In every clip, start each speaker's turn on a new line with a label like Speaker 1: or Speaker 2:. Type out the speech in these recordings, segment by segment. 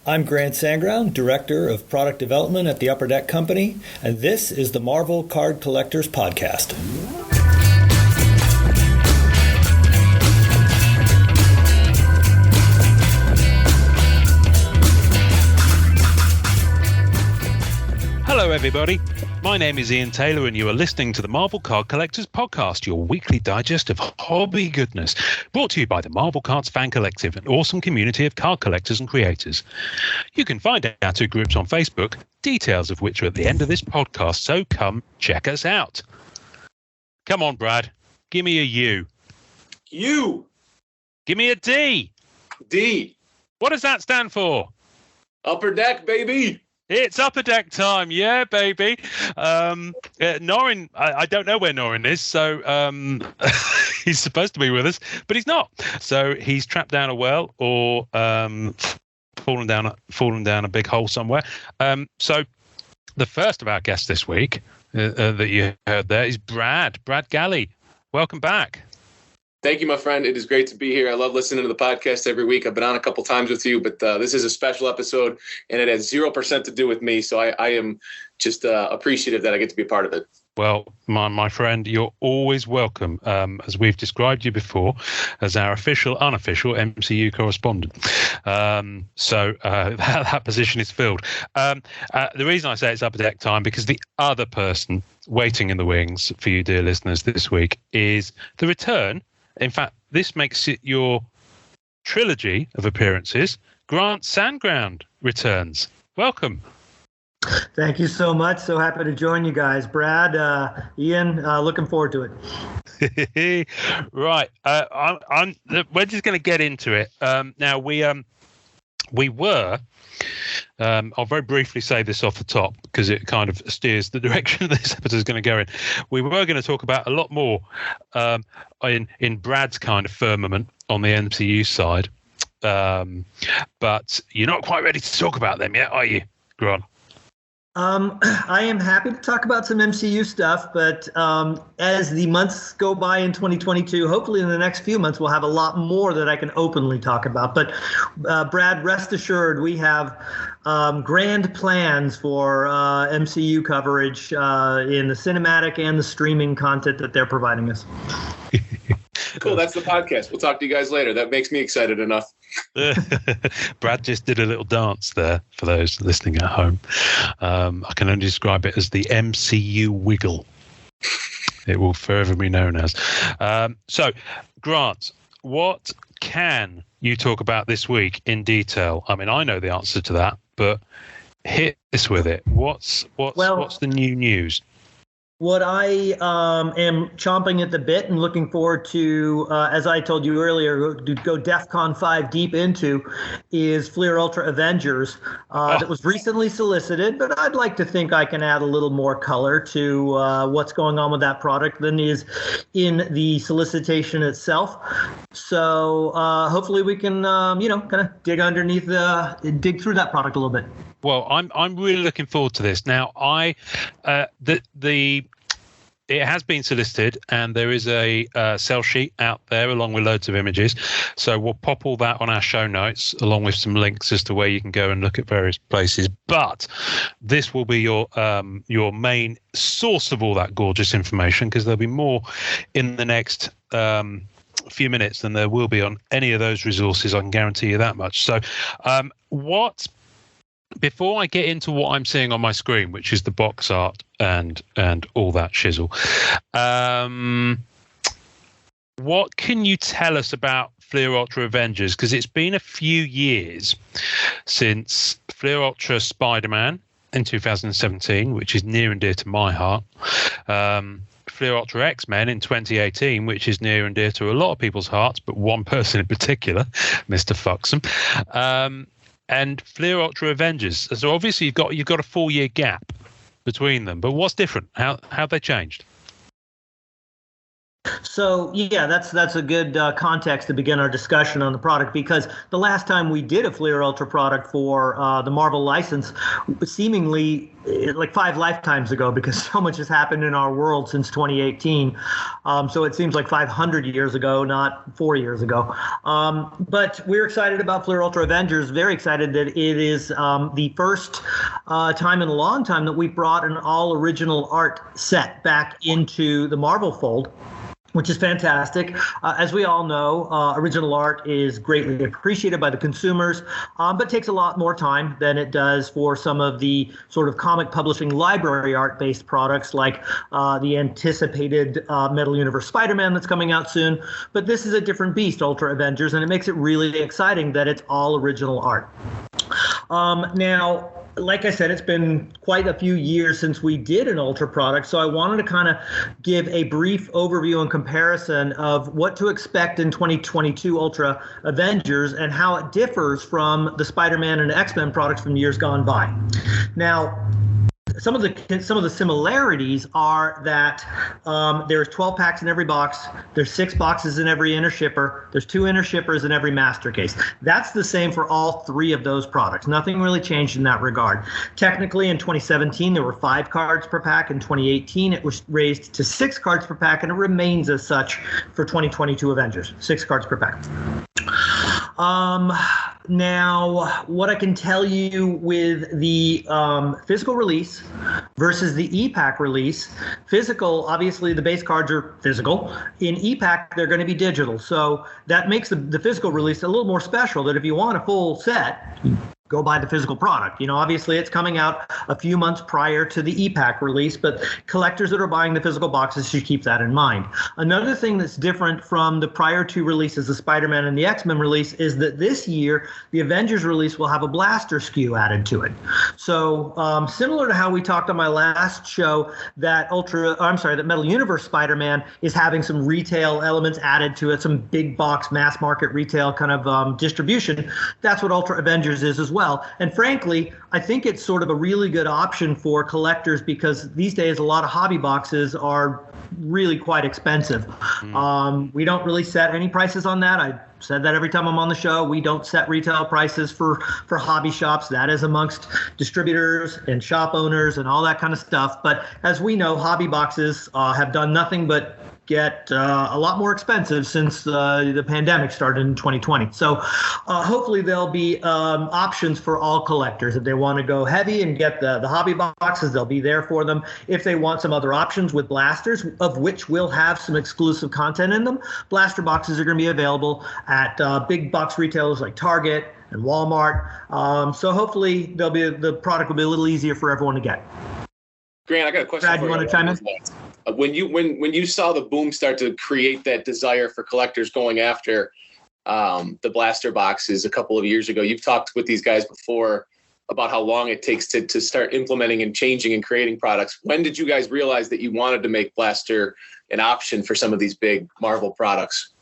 Speaker 1: I'm Grant Sandground, Director of Product Development at the Upper Deck Company, and this is the Marvel Card Collectors Podcast.
Speaker 2: Hello everybody, my name is Ian Taylor and you are listening to the Marvel Card Collectors Podcast, your weekly digest of hobby goodness, brought to you by the Marvel Cards Fan Collective, an awesome community of card collectors and creators. You can find our two groups on Facebook, details of which are at the end of this podcast, so come check us out. Come on, Brad, give me a U.
Speaker 3: U.
Speaker 2: Give me a D.
Speaker 3: D.
Speaker 2: What does that stand for?
Speaker 3: Upper Deck, baby.
Speaker 2: It's Upper Deck time, yeah, baby. Norrin, I don't know where Norrin is, so he's supposed to be with us, but he's not. So he's trapped down a well or fallen down a big hole somewhere. So the first of our guests this week that you heard there is Brad Galli. Welcome back.
Speaker 3: Thank you, my friend. It is great to be here. I love listening to the podcast every week. I've been on a couple times with you, but this is a special episode, and it has 0% to do with me. So I am just appreciative that I get to be a part of it.
Speaker 2: Well, my friend, you're always welcome. As we've described you before, as our unofficial MCU correspondent. So that position is filled. The reason I say it's Upper Deck time, because the other person waiting in the wings for you, dear listeners, this week is the return. In fact, this makes it your trilogy of appearances. Grant Sandground returns. Welcome.
Speaker 4: Thank you so much. So happy to join you guys. Brad, Ian, looking forward to
Speaker 2: it. Right. We're just going to get into it. Now, we were... I'll very briefly say this off the top because it kind of steers the direction this episode is going to go in. We were going to talk about a lot more in Brad's kind of firmament on the MCU side, but you're not quite ready to talk about them yet, are you, Grant?
Speaker 4: I am happy to talk about some MCU stuff, but as the months go by in 2022, hopefully in the next few months, we'll have a lot more that I can openly talk about. But Brad, rest assured, we have grand plans for MCU coverage in the cinematic and the streaming content that they're providing us.
Speaker 3: Cool, that's the podcast. We'll talk to you guys later. That makes me excited enough.
Speaker 2: Brad just did a little dance there for those listening at home. I can only describe it as the MCU wiggle. It will forever be known as. So, Grant, what can you talk about this week in detail? I mean, I know the answer to that, but hit us with it. What's the new news?
Speaker 4: What I am chomping at the bit and looking forward to, as I told you earlier, to go DEFCON 5 deep into, is Fleer Ultra Avengers that was recently solicited, but I'd like to think I can add a little more color to what's going on with that product than is in the solicitation itself. So hopefully we can, kind of dig through that product a little bit.
Speaker 2: Well, I'm really looking forward to this. Now, it has been solicited, and there is a sell sheet out there along with loads of images. So we'll pop all that on our show notes, along with some links as to where you can go and look at various places. But this will be your main source of all that gorgeous information, because there'll be more in the next few minutes than there will be on any of those resources. I can guarantee you that much. So, before I get into what I'm seeing on my screen, which is the box art and all that shizzle, what can you tell us about Fleer Ultra Avengers? Because it's been a few years since Fleer Ultra Spider-Man in 2017, which is near and dear to my heart. Fleer Ultra X-Men in 2018, which is near and dear to a lot of people's hearts, but one person in particular, Mr. Fuxham. And Fleer Ultra Avengers. So obviously you've got a 4-year gap between them. But what's different? How have they changed?
Speaker 4: So, yeah, that's a good context to begin our discussion on the product, because the last time we did a Fleer Ultra product for the Marvel license, seemingly like 5 lifetimes ago, because so much has happened in our world since 2018. So it seems like 500 years ago, not 4 years ago. But we're excited about Fleer Ultra Avengers, very excited that it is the first time in a long time that we brought an all original art set back into the Marvel fold, which is fantastic. As we all know, original art is greatly appreciated by the consumers, but takes a lot more time than it does for some of the sort of comic publishing library art-based products like the anticipated Metal Universe Spider-Man that's coming out soon. But this is a different beast, Ultra Avengers, and it makes it really exciting that it's all original art. Now, like I said, it's been quite a few years since we did an Ultra product, so I wanted to kind of give a brief overview and comparison of what to expect in 2022 Ultra Avengers and how it differs from the Spider-Man and X-Men products from years gone by. Now, some of the similarities are that there's 12 packs in every box. There's 6 boxes in every inner shipper. There's 2 inner shippers in every master case. That's the same for all 3 of those products. Nothing really changed in that regard. Technically, in 2017, there were 5 cards per pack. In 2018, it was raised to 6 cards per pack, and it remains as such for 2022 Avengers, 6 cards per pack. Now, what I can tell you with the physical release versus the e-pack release, physical, obviously the base cards are physical. In e-pack, they're going to be digital. So that makes the physical release a little more special, that if you want a full set, go buy the physical product. You know, obviously it's coming out a few months prior to the e-pack release, but collectors that are buying the physical boxes should keep that in mind. Another thing that's different from the prior 2 releases, the Spider-Man and the X-Men release, is that this year the Avengers release will have a blaster SKU added to it. So similar to how we talked on my last show that that Metal Universe Spider-Man is having some retail elements added to it, some big box mass market retail kind of distribution. That's what Ultra Avengers is as well. And frankly, I think it's sort of a really good option for collectors, because these days a lot of hobby boxes are really quite expensive. We don't really set any prices on that. I said that every time I'm on the show. We don't set retail prices for hobby shops. That is amongst distributors and shop owners and all that kind of stuff. But as we know, hobby boxes have done nothing but get a lot more expensive since the pandemic started in 2020. So hopefully there'll be options for all collectors. If they want to go heavy and get the hobby boxes, they'll be there for them. If they want some other options with blasters, of which will have some exclusive content in them, blaster boxes are going to be available at big box retailers like Target and Walmart. So hopefully the product will be a little easier for everyone to get.
Speaker 3: Grant, I got a question.
Speaker 4: Brad, you want to chime in?
Speaker 3: When you saw the boom start to create that desire for collectors going after the blaster boxes a couple of years ago, you've talked with these guys before about how long it takes to start implementing and changing and creating products. When did you guys realize that you wanted to make blaster an option for some of these big Marvel products?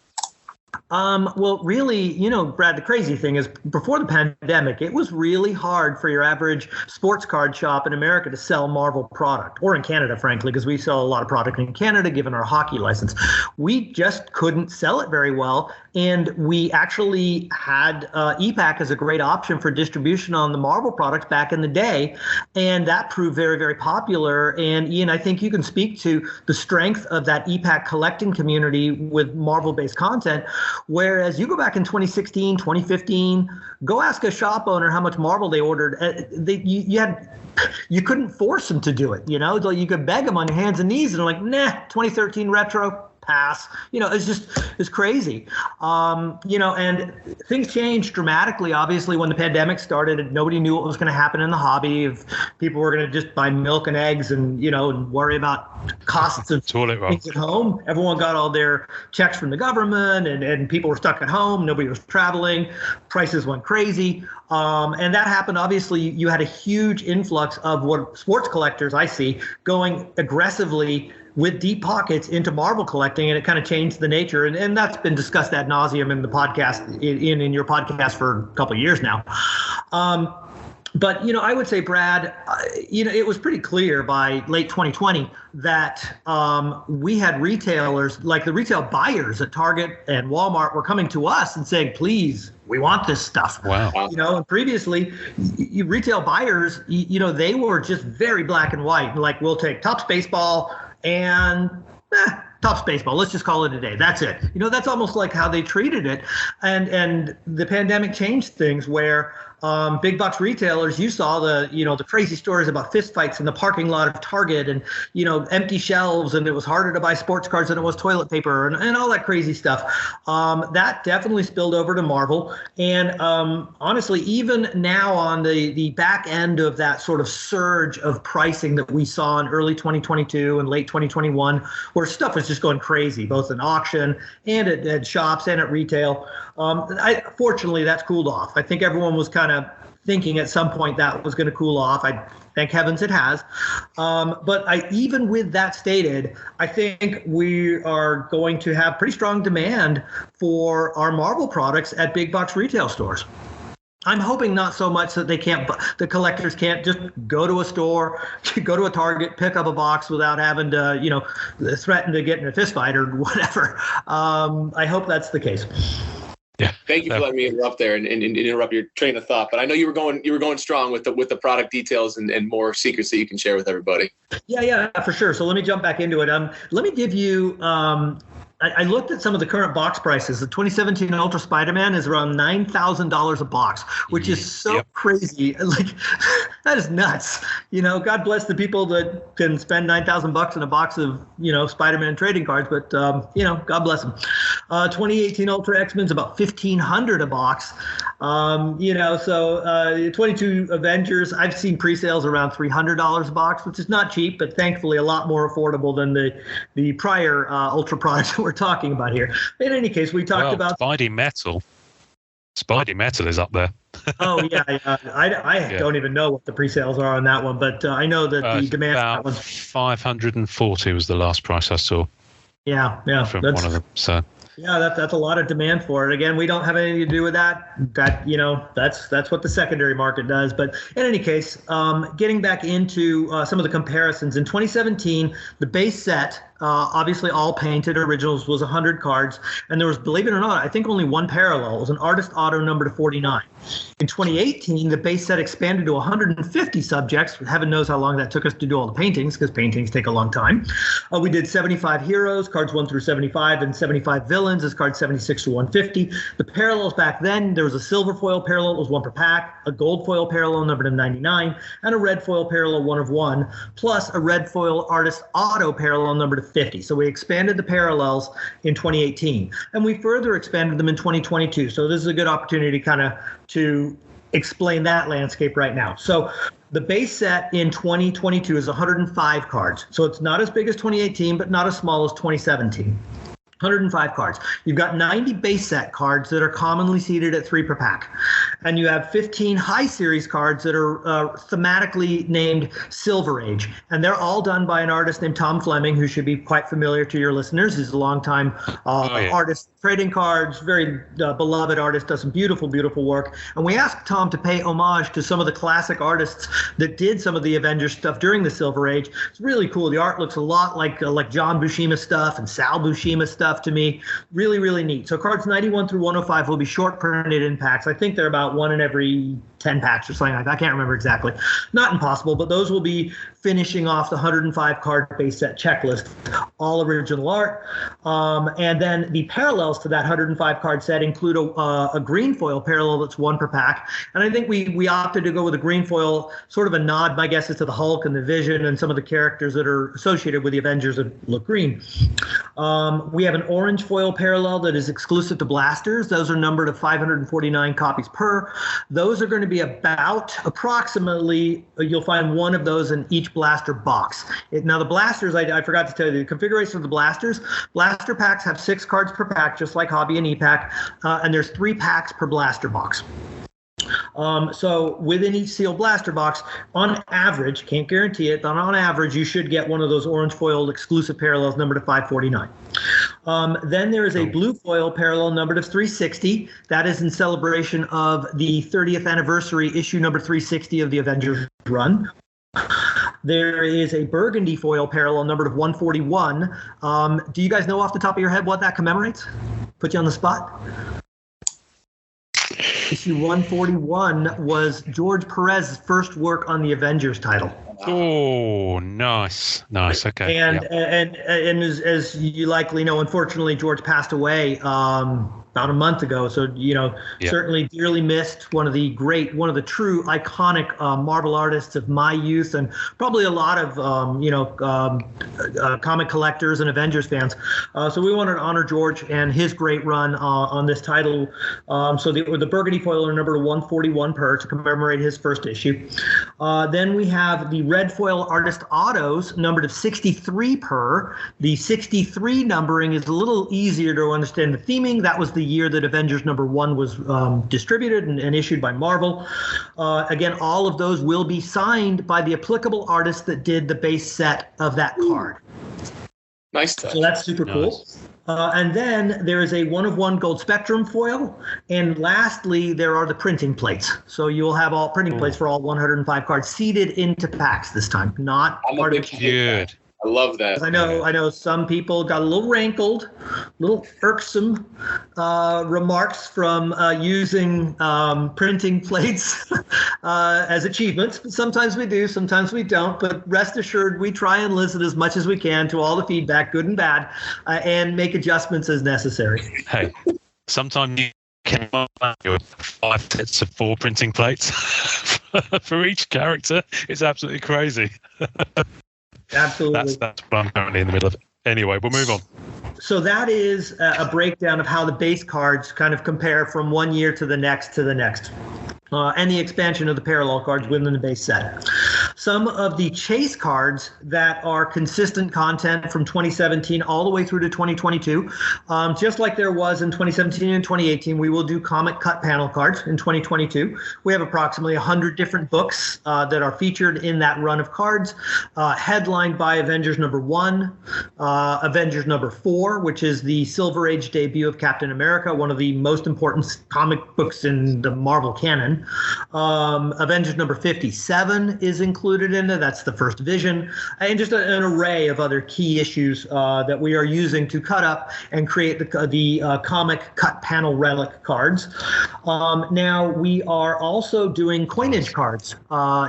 Speaker 4: Well, really, you know, Brad, the crazy thing is before the pandemic, it was really hard for your average sports card shop in America to sell Marvel product, or in Canada, frankly, because we sell a lot of product in Canada, given our hockey license. We just couldn't sell it very well. And we actually had e-pack as a great option for distribution on the Marvel products back in the day. And that proved very, very popular. And Ian, I think you can speak to the strength of that e-pack collecting community with Marvel-based content. Whereas you go back in 2016, 2015, go ask a shop owner how much Marvel they ordered. You couldn't force them to do it. You know, you could beg them on your hands and knees, and like, nah, 2013 retro, pass. You know, it's crazy. You know, and things changed dramatically, obviously, when the pandemic started, and nobody knew what was going to happen in the hobby. If people were going to just buy milk and eggs and, you know, and worry about costs of things at home. Everyone got all their checks from the government, and people were stuck at home. Nobody was traveling. Prices went crazy. And that happened. Obviously, you had a huge influx of what sports collectors I see going aggressively with deep pockets into Marvel collecting, and it kind of changed the nature. And that's been discussed ad nauseum in the podcast, in your podcast for a couple of years now. But, you know, I would say, Brad, it was pretty clear by late 2020 that we had retailers, like the retail buyers at Target and Walmart, were coming to us and saying, please, we want this stuff.
Speaker 2: Wow.
Speaker 4: And previously, retail buyers, they were just very black and white. Like, we'll take Topps Baseball and Topps Baseball. Let's just call it a day. That's it. That's almost like how they treated it. And the pandemic changed things where big box retailers, you saw the crazy stories about fistfights in the parking lot of Target and, empty shelves, and it was harder to buy sports cards than it was toilet paper and all that crazy stuff. That definitely spilled over to Marvel. And honestly, even now on the back end of that sort of surge of pricing that we saw in early 2022 and late 2021, where stuff was just going crazy, both in auction and at shops and at retail. Fortunately, that's cooled off. I think everyone was kind of thinking at some point that was going to cool off. Thank heavens it has. But even with that stated, I think we are going to have pretty strong demand for our Marvel products at big box retail stores. I'm hoping not so much that the collectors can't just go to a store, go to a Target, pick up a box without having to, threaten to get in a fist fight or whatever. I hope that's the case.
Speaker 2: Yeah.
Speaker 3: Thank you for letting me interrupt there and interrupt your train of thought. But I know you were going strong with the product details and more secrets that you can share with everybody.
Speaker 4: Yeah, for sure. So let me jump back into it. Let me give you. I looked at some of the current box prices. The 2017 Ultra Spider-Man is around $9,000 a box, which is so crazy. Like, that is nuts. God bless the people that can spend $9,000 in a box of, Spider-Man trading cards, but, God bless them. 2018 Ultra X-Men's about $1,500 a box. 22 Avengers, I've seen pre-sales around $300 a box, which is not cheap, but thankfully a lot more affordable than the prior Ultra products that we're talking about here. In any case, we talked about
Speaker 2: Spidey Metal. Spidey Metal is up there.
Speaker 4: Oh yeah. I don't even know what the pre-sales are on that one, but I know that the demand
Speaker 2: about
Speaker 4: for that one,
Speaker 2: 540 was the last price I saw.
Speaker 4: Yeah,
Speaker 2: from one of them. So.
Speaker 4: Yeah, that's a lot of demand for it. Again, we don't have anything to do with that. That's what the secondary market does. But in any case, getting back into some of the comparisons, in 2017, the base set, obviously all painted originals, was 100 cards, and there was, believe it or not, I think only one parallel. It was an artist auto number to 49. In 2018, the base set expanded to 150 subjects. Heaven knows how long that took us to do all the paintings, because paintings take a long time. We did 75 heroes, cards 1 through 75, and 75 villains as cards 76 to 150. The parallels back then, there was a silver foil parallel, it was one per pack, a gold foil parallel numbered to 99, and a red foil parallel 1 of 1, plus a red foil artist auto parallel numbered to 50. So we expanded the parallels in 2018, and we further expanded them in 2022. So this is a good opportunity to explain that landscape right now. So the base set in 2022 is 105 cards. So it's not as big as 2018, but not as small as 2017. 105 cards. You've got 90 base set cards that are commonly seated at 3 per pack. And you have 15 high series cards that are thematically named Silver Age. And they're all done by an artist named Tom Fleming, who should be quite familiar to your listeners. He's a longtime artist, trading cards, very beloved artist, does some beautiful, beautiful work. And we asked Tom to pay homage to some of the classic artists that did some of the Avengers stuff during the Silver Age. It's really cool. The art looks a lot like John Buscema stuff and Sal Buscema stuff to me. Really, really neat. So cards 91 through 105 will be short printed in packs. I think they're about one in every 10 packs or something like that. I can't remember exactly. Not impossible, but those will be finishing off the 105 card base set checklist, all original art. And then the parallels to that 105 card set include a green foil parallel that's 1 per pack. And I think we opted to go with a green foil, sort of a nod, my guess is to the Hulk and the Vision and some of the characters that are associated with the Avengers that look green. We have an orange foil parallel that is exclusive to blasters. Those are numbered at 549 copies per. Those are going to be about approximately, you'll find one of those in each blaster box. Now the blasters, I forgot to tell you, the configuration of the blasters, blaster packs have 6 cards per pack, just like Hobby and E-Pack, and there's 3 packs per blaster box. So within each sealed blaster box, on average, can't guarantee it, but on average, you should get one of those orange foil exclusive parallels numbered to 549. Then there is a blue foil parallel numbered to 360. That is in celebration of the 30th anniversary issue number 360 of the Avengers run. There is a burgundy foil parallel numbered of 141. Do you guys know off the top of your head what that commemorates? Put you on the spot. Issue 141 was George Perez's first work on the Avengers title.
Speaker 2: Oh, nice. Okay.
Speaker 4: And as you likely know, unfortunately, George passed away about a month ago. So, certainly dearly missed. One of the true iconic Marvel artists of my youth, and probably a lot of comic collectors and Avengers fans. So we wanted to honor George and his great run on this title. So the burgundy foil are numbered 141 per to commemorate his first issue. Then we have the red foil artist autos numbered of 63 per. The 63 numbering is a little easier to understand the theming. That was the year that Avengers #1 was distributed and issued by Marvel. Again, all of those will be signed by the applicable artist that did the base set of that card.
Speaker 3: Nice touch.
Speaker 4: So that's super cool. And then there is a 1/1 gold spectrum foil. And lastly, there are the printing plates. So you'll have all printing plates for all 105 cards seeded into packs this time, not part of the
Speaker 2: good.
Speaker 3: I love that.
Speaker 4: I know some people got a little rankled, little irksome remarks from using printing plates as achievements. But sometimes we do, sometimes we don't. But rest assured, we try and listen as much as we can to all the feedback, good and bad, and make adjustments as necessary.
Speaker 2: Hey, sometimes you can find 5 sets of 4 printing plates for each character. It's absolutely crazy.
Speaker 4: Absolutely.
Speaker 2: That's what I'm currently in the middle of. Anyway, we'll move on.
Speaker 4: So that is a breakdown of how the base cards kind of compare from one year to the next and the expansion of the parallel cards within the base set. Some of the chase cards that are consistent content from 2017 all the way through to 2022, just like there was in 2017 and 2018, we will do comic cut panel cards in 2022. We have approximately 100 different books that are featured in that run of cards, headlined by Avengers #1, Avengers #4, which is the Silver Age debut of Captain America, one of the most important comic books in the Marvel canon. Avengers #57 is included in it. That's the first Vision, and just an array of other key issues that we are using to cut up and create the comic cut panel relic cards. Now we are also doing coinage cards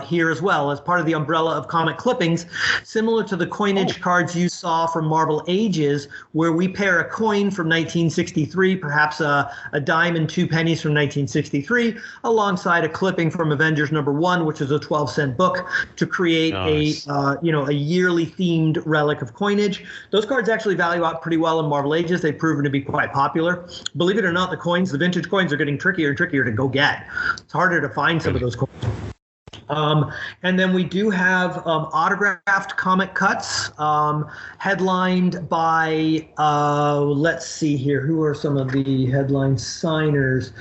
Speaker 4: here as well as part of the umbrella of comic clippings, similar to the coinage cards you saw from Marvel Ages, where we pair a coin from 1963, perhaps a dime and 2 pennies from 1963, alongside a clipping from Avengers #1, which is a 12-cent book, to create a yearly themed relic of coinage. Those cards actually value out pretty well in Marvel Ages. They've proven to be quite popular. Believe it or not, the vintage coins are getting trickier and trickier to go get. It's harder to find some of those coins. And then we do have autographed comic cuts headlined by, let's see here, who are some of the headline signers?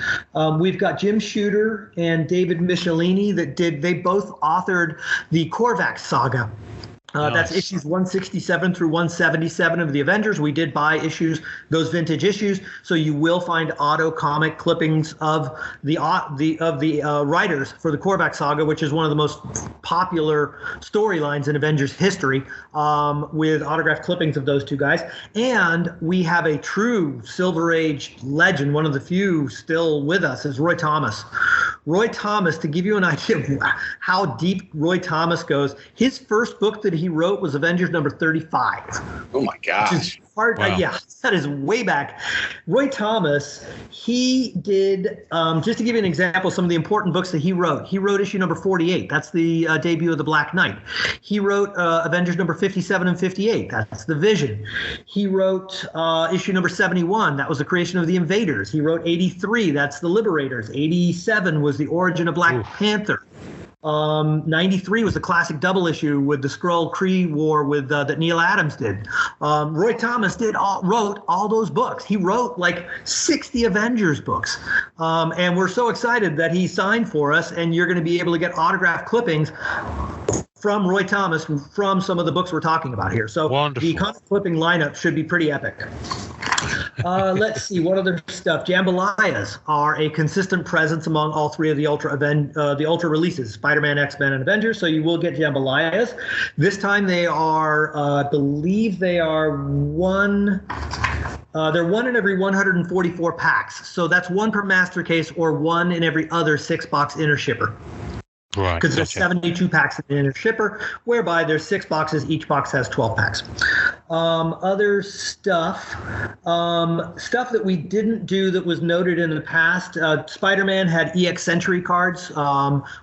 Speaker 4: We've got Jim Shooter and David Michelini they both authored the Korvac saga. That's issues 167 through 177 of the Avengers. We did buy those vintage issues, so you will find auto comic clippings of the writers for the Korvac saga, which is one of the most popular storylines in Avengers history, with autographed clippings of those two guys. And we have a true Silver Age legend, one of the few still with us, is Roy Thomas. Roy Thomas, to give you an idea of how deep Roy Thomas goes, his first book that he wrote was Avengers #35.
Speaker 3: Oh my gosh.
Speaker 4: Hard, wow. Yeah, that is way back. Roy Thomas, he did, just to give you an example, some of the important books that he wrote. He wrote issue #48. That's the debut of the Black Knight. He wrote Avengers #57 and 58. That's the Vision. He wrote issue #71. That was the creation of the Invaders. He wrote 83. That's the Liberators. 87 was the origin of Black Panther. 93 was the classic double issue with the Skrull-Kree war that Neil Adams did. Roy Thomas wrote all those books. He wrote like 60 Avengers books. And we're so excited that he signed for us, and you're going to be able to get autographed clippings from Roy Thomas from some of the books we're talking about here. So wonderful. The comic clipping lineup should be pretty epic. Let's see what other stuff. Jambalayas are a consistent presence among all three of the Ultra releases: Spider-Man, X-Men, and Avengers. So you will get jambalayas. This time they are, I believe they are one. They're one in every 144 packs. So that's one per master case or one in every other 6-box inner shipper.
Speaker 2: Right.
Speaker 4: Because there's 72 packs in the inner shipper, whereby there's 6 boxes. Each box has 12 packs. Other stuff that we didn't do that was noted in the past. Spider-Man had EX Century cards,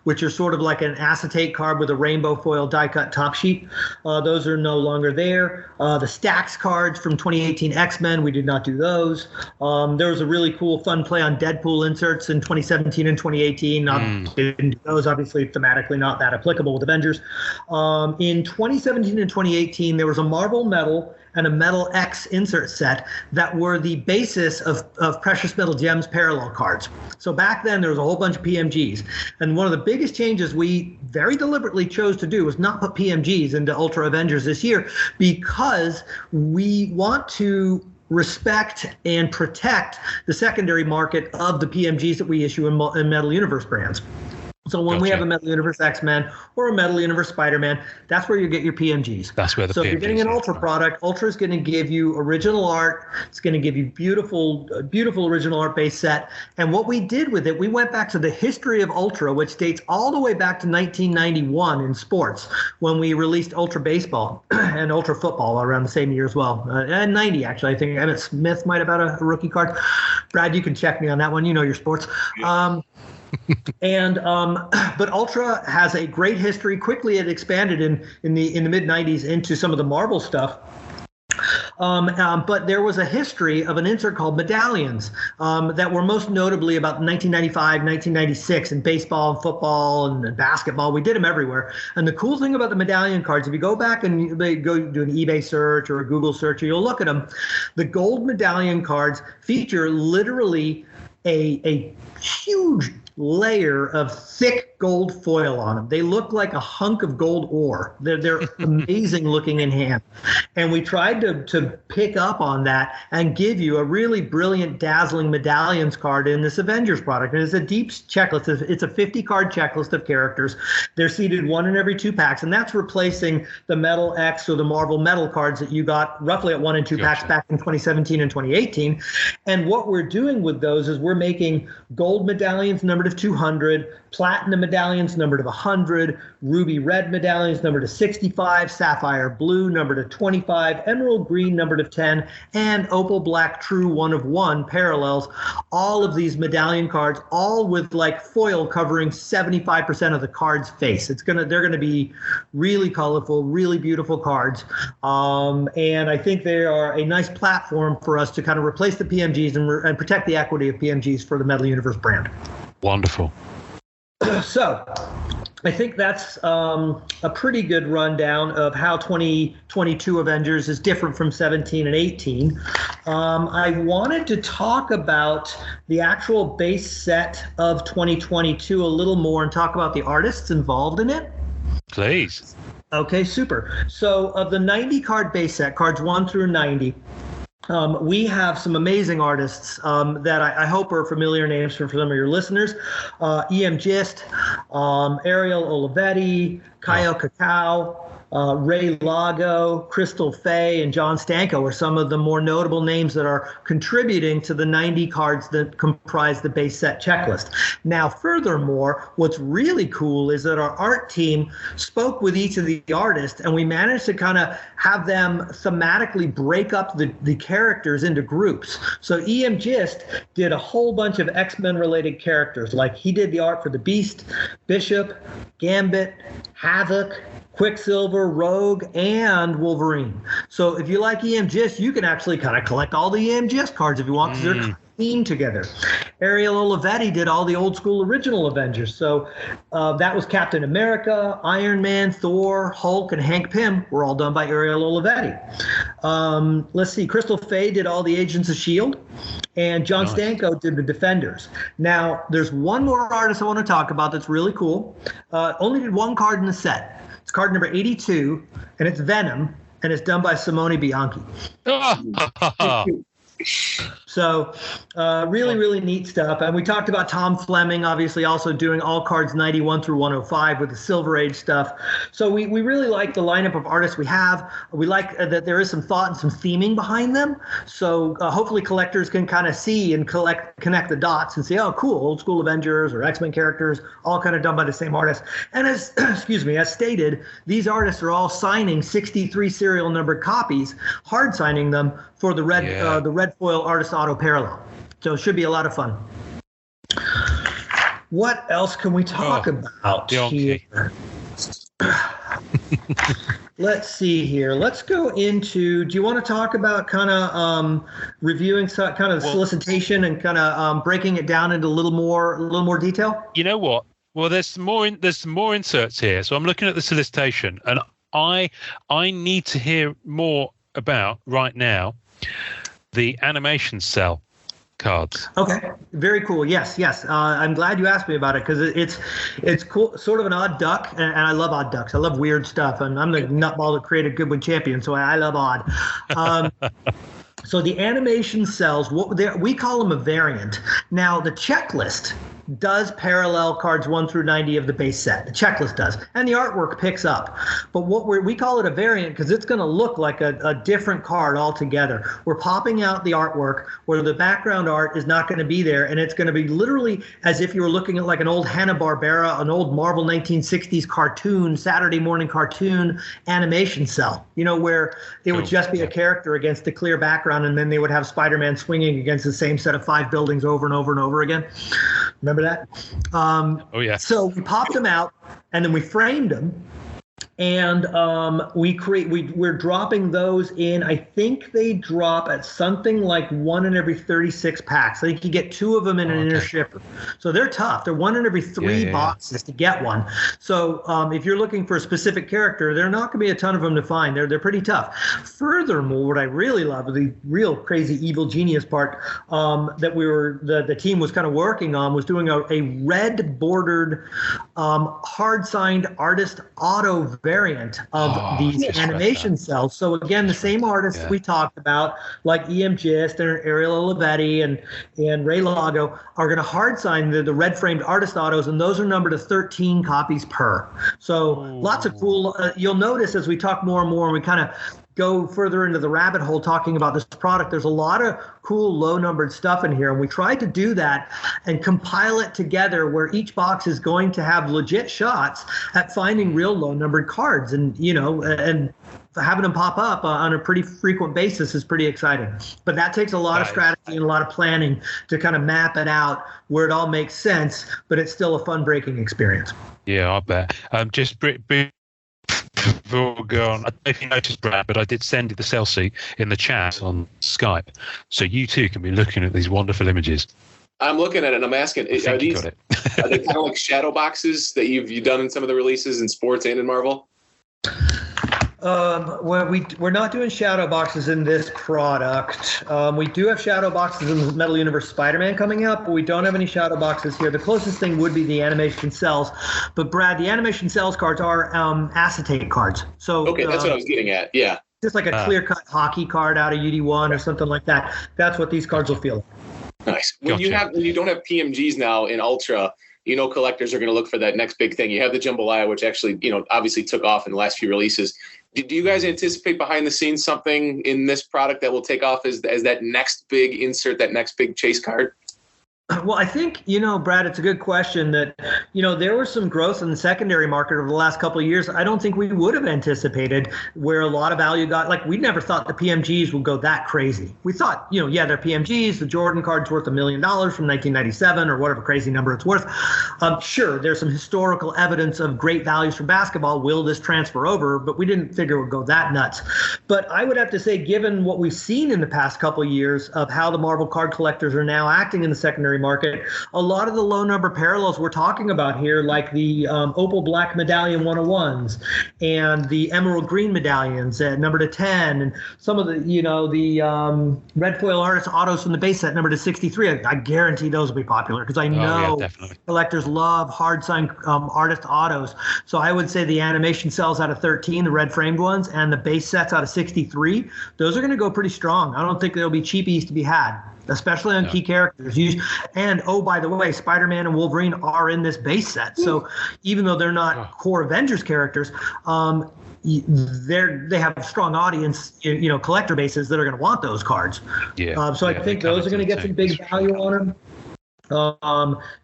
Speaker 4: which are sort of like an acetate card with a rainbow foil die-cut top sheet. Those are no longer there. The Stacks cards from 2018 X-Men, we did not do those. There was a really cool fun play on Deadpool inserts in 2017 and 2018. Didn't do those, obviously, thematically not that applicable with Avengers. In 2017 and 2018, there was a Marvel Metal and a Metal X insert set that were the basis of Precious Metal Gems parallel cards. So back then, there was a whole bunch of PMGs. And one of the biggest changes we very deliberately chose to do was not put PMGs into Ultra Avengers this year, because we want to respect and protect the secondary market of the PMGs that we issue in Metal Universe brands. So when we have a Metal Universe X-Men or a Metal Universe Spider-Man, that's where you get your PMGs.
Speaker 2: That's where the PMGs.
Speaker 4: So if you're getting an Ultra product, Ultra is going to give you original art. It's going to give you beautiful original art base set. And what we did with it, we went back to the history of Ultra, which dates all the way back to 1991 in sports, when we released Ultra Baseball and Ultra Football around the same year as well. And 90, actually. I think Emmett Smith might have had a rookie card. Brad, you can check me on that one. You know your sports. But Ultra has a great history. Quickly, it expanded in the mid 90s into some of the Marvel stuff. But there was a history of an insert called medallions that were most notably about 1995, 1996 in baseball and football and basketball. We did them everywhere. And the cool thing about the medallion cards, if you go back and go do an eBay search or a Google search, or you'll look at them, the gold medallion cards feature literally a huge layer of thick gold foil on them. They look like a hunk of gold ore. They're amazing looking in hand. And we tried to pick up on that and give you a really brilliant, dazzling medallions card in this Avengers product. And it's a deep checklist. It's a 50-card checklist of characters. They're seated one in every 2 packs, and that's replacing the Metal X or the Marvel Metal cards that you got roughly at 1 and 2 packs back in 2017 and 2018. And what we're doing with those is we're making gold medallions numbered of 200, platinum medallions numbered of 100, ruby red medallions numbered of 65, sapphire blue numbered of 25, emerald green numbered of 10, and opal black true 1 of 1 parallels. All of these medallion cards, all with like foil covering 75% of the card's face. They're gonna be really colorful, really beautiful cards. And I think they are a nice platform for us to kind of replace the PMGs and protect the equity of PMGs for the Metal Universe brand.
Speaker 2: Wonderful.
Speaker 4: So I think that's a pretty good rundown of how 2022 Avengers is different from 17 and 18. I wanted to talk about the actual base set of 2022 a little more and talk about the artists involved in it.
Speaker 2: Please.
Speaker 4: Okay, super. So of the 90 card base set, cards 1 through 90, we have some amazing artists that I hope are familiar names for some of your listeners. E.M. Gist, Ariel Olivetti, Kaio Cacao, Ray Lago, Crystal Fay, and John Stanko are some of the more notable names that are contributing to the 90 cards that comprise the base set checklist. Now, furthermore, what's really cool is that our art team spoke with each of the artists, and we managed to kind of have them thematically break up the characters into groups. So E.M. Gist did a whole bunch of X-Men related characters, like he did the art for the Beast, Bishop, Gambit, Havoc, Quicksilver, Rogue, and Wolverine. So if you like E.M. Gist, you can actually kind of collect all the E.M. Gist cards if you want, because they're themed together. Ariel Olivetti did all the old school original Avengers. So that was Captain America, Iron Man, Thor, Hulk, and Hank Pym were all done by Ariel Olivetti. Let's see, Crystal Fay did all the Agents of S.H.I.E.L.D., and John Stanko did the Defenders. Now, there's one more artist I want to talk about that's really cool. Only did one card in the set. It's card number 82, and it's Venom, and it's done by Simone Bianchi. So really neat stuff. And we talked about Tom Fleming, obviously also doing all cards 91 through 105 with the Silver Age stuff. So we really like the lineup of artists we have. We like that there is some thought and some theming behind them. So hopefully collectors can kind of see and connect the dots and say, oh, cool, old school Avengers or X-Men characters, all kind of done by the same artist. And as as stated, these artists are all signing 63 serial numbered copies, hard signing them for the red foil artist auto parallel. So it should be a lot of fun. What else can we talk about here? Let's see here. Let's go into, do you want to talk about kind of reviewing kind of solicitation and kind of breaking it down into a little more detail?
Speaker 2: You know what? Well, there's some more inserts here. So I'm looking at the solicitation, and I need to hear more about right now the animation cell cards.
Speaker 4: Okay, very cool. Yes. I'm glad you asked me about it because it's cool, sort of an odd duck, and I love odd ducks. I love weird stuff, and I'm the nutball that created Goodwin Champion, so I love odd. So the animation cells, we call them a variant. Now the checklist does parallel cards 1 through 90 of the base set. The checklist does, and the artwork picks up. But we call it a variant because it's going to look like a different card altogether. We're popping out the artwork where the background art is not going to be there, and it's going to be literally as if you were looking at like an old Hanna-Barbera, an old Marvel 1960s cartoon, Saturday morning cartoon animation cell, where it would just be a character against a clear background, and then they would have Spider-Man swinging against the same set of 5 buildings over and over and over again. Remember that?
Speaker 2: Oh, yeah.
Speaker 4: So we popped them out, and then we framed them. And we're dropping those in. I think they drop at something like 1 in every 36 packs. I think you get 2 of them in an inner shipper. So they're tough. They're 1 in every 3 boxes to get one. So if you're looking for a specific character, there are not going to be a ton of them to find. They're pretty tough. Furthermore, what I really love, the real crazy evil genius part that the team was kind of working on was doing a red bordered hard signed artist auto variant of these animation cells. So again, the same artists we talked about, like E.M. Gist and Ariel Olivetti and Ray Lago, are going to hard sign the red framed artist autos, and those are numbered to 13 copies per. So lots of cool. You'll notice as we talk more and more, and we kind of go further into the rabbit hole talking about this product, there's a lot of cool low numbered stuff in here, and we tried to do that and compile it together where each box is going to have legit shots at finding real low numbered cards, and and having them pop up on a pretty frequent basis is pretty exciting. But that takes a lot of strategy and a lot of planning to kind of map it out where it all makes sense, but it's still a fun breaking experience.
Speaker 2: Yeah, I bet. Just before we go on, I don't know if you noticed, Brad, but I did send you the cell sheet in the chat on Skype, so you too can be looking at these wonderful images.
Speaker 3: I'm looking at it and I'm asking, are they kind of like shadow boxes that you've done in some of the releases in sports and in Marvel?
Speaker 4: Well, we're not doing shadow boxes in this product. We do have shadow boxes in the Metal Universe Spider-Man coming up, but we don't have any shadow boxes here. The closest thing would be the animation cells. But Brad, the animation cells cards are acetate cards. So
Speaker 3: okay, that's what I was getting at. Yeah,
Speaker 4: just like a clear-cut hockey card out of UD1 or something like that. That's what these cards will feel like.
Speaker 3: Nice. When you don't have PMGs now in Ultra, collectors are going to look for that next big thing. You have the Jambalaya, which actually, obviously took off in the last few releases. Do you guys anticipate behind the scenes something in this product that will take off as that next big insert, that next big chase card?
Speaker 4: Well, I think, Brad, it's a good question that, there was some growth in the secondary market over the last couple of years. I don't think we would have anticipated where a lot of value we never thought the PMGs would go that crazy. We thought, they're PMGs. The Jordan card's worth $1 million from 1997 or whatever crazy number it's worth. Sure, there's some historical evidence of great values from basketball. Will this transfer over? But we didn't figure it would go that nuts. But I would have to say, given what we've seen in the past couple of years of how the Marvel card collectors are now acting in the secondary market. A lot of the low number parallels we're talking about here, like the Opal Black Medallion 101s and the Emerald Green Medallions at number to 10, and some of the, the red foil artist autos from the base set number to 63. I guarantee those will be popular because I know collectors love hard signed artist autos. So I would say the animation cells out of 13, the red framed ones, and the base sets out of 63, those are going to go pretty strong. I don't think there'll be cheapies to be had, especially on key characters. And oh, by the way, Spider-Man and Wolverine are in this base set. So even though they're not core Avengers characters, they have a strong audience, collector bases that are going to want those cards. So I think those are going to get some big value on them.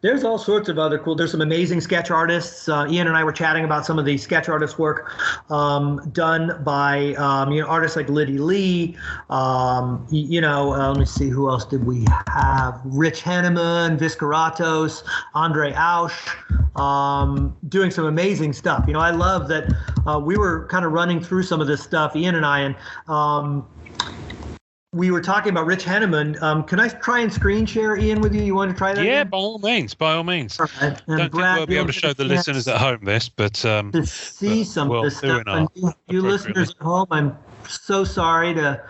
Speaker 4: There's all sorts of other there's some amazing sketch artists. Ian and I were chatting about some of the sketch artist work done by artists like Liddy Lee. Let me see, who else did we have? Rich Henneman, Visceratos, Andre Ausch, doing some amazing stuff. I love that we were kind of running through some of this stuff, Ian and I, and we were talking about Rich Henneman. Can I try and screen share, Ian, with you? You want to try that?
Speaker 2: Yeah,
Speaker 4: again?
Speaker 2: by all means. All right.
Speaker 4: Don't
Speaker 2: think we'll be able to show the listeners at home this, but
Speaker 4: to see some of this stuff. And you listeners at home, I'm so sorry that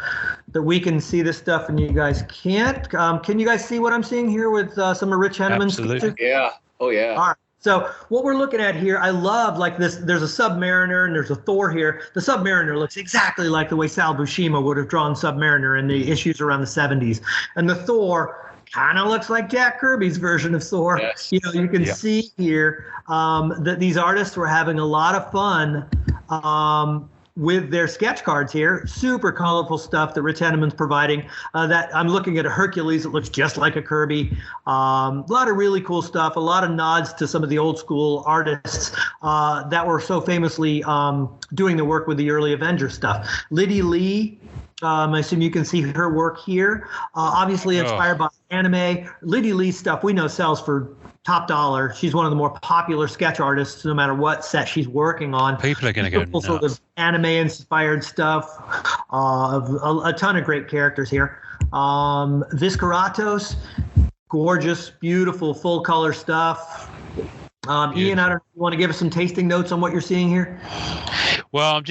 Speaker 4: we can see this stuff and you guys can't. Can you guys see what I'm seeing here with some of Rich Henneman's
Speaker 3: pictures? Yeah. Oh, yeah.
Speaker 4: All right. So what we're looking at here, I love like this. There's a Submariner and there's a Thor here. The Submariner looks exactly like the way Sal Buscema would have drawn Submariner in the issues around the 70s. And the Thor kind of looks like Jack Kirby's version of Thor.
Speaker 3: Yes.
Speaker 4: You can see here that these artists were having a lot of fun with their sketch cards here. Super colorful stuff that Rich Henneman's providing. That I'm looking at a Hercules that looks just like a Kirby. A lot of really cool stuff. A lot of nods to some of the old school artists that were so famously doing the work with the early Avengers stuff. Liddy Lee, I assume you can see her work here. Obviously inspired by anime. Liddy Lee's stuff we know sells for top dollar. She's one of the more popular sketch artists, no matter what set she's working on.
Speaker 2: People are going to go nuts.
Speaker 4: Sort of anime-inspired stuff. A ton of great characters here. Visceratos, gorgeous, beautiful, full-color stuff. Ian, I don't know if you want to give us some tasting notes on what you're seeing here?
Speaker 2: Well,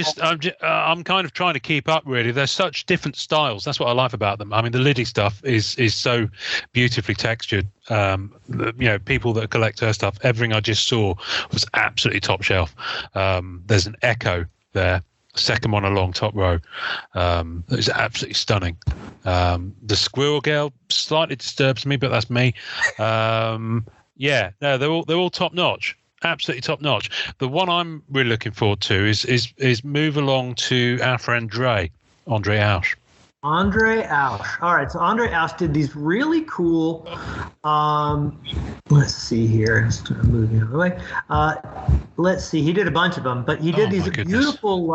Speaker 2: I'm kind of trying to keep up, really. They're such different styles. That's what I like about them. I mean, the Liddy stuff is so beautifully textured. People that collect her stuff, everything I just saw was absolutely top shelf. There's an Echo there, second one along top row. It's absolutely stunning. The Squirrel Girl slightly disturbs me, but that's me. They're all top notch. Absolutely top notch. The one I'm really looking forward to is move along to our friend Andre Ausch.
Speaker 4: Andre Ausch. All right, so Andre Ausch did these really cool. Let's see here. Let's move the other way. Let's see. He did a bunch of them, but he did these beautiful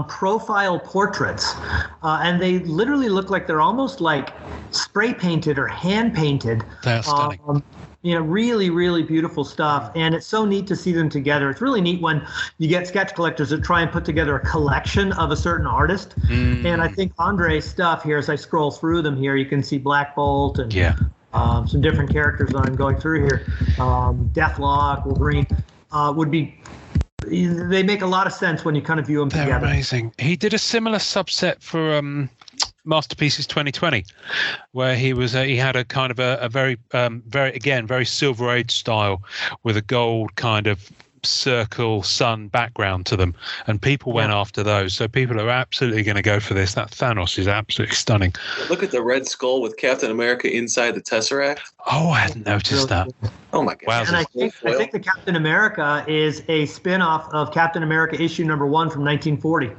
Speaker 4: profile portraits, and they literally look like they're almost like spray painted or hand painted.
Speaker 2: That's stunning.
Speaker 4: Really, really beautiful stuff. And it's so neat to see them together. It's really neat when you get sketch collectors that try and put together a collection of a certain artist. And I think Andre's stuff here, as I scroll through them here, you can see Black Bolt and some different characters I'm going through here. Deathlock, Wolverine they make a lot of sense when you kind of view them together.
Speaker 2: They're amazing. He did a similar subset for Masterpieces 2020, where he had a kind of a very very Silver Age style with a gold kind of circle sun background to them, and people went after those. So people are absolutely going to go for this. That Thanos is absolutely stunning.
Speaker 3: Look at the Red Skull with Captain America inside the Tesseract.
Speaker 2: Oh, I hadn't noticed that.
Speaker 3: Oh my god!
Speaker 4: And I think the Captain America is a spin-off of Captain America issue number 1 from 1940.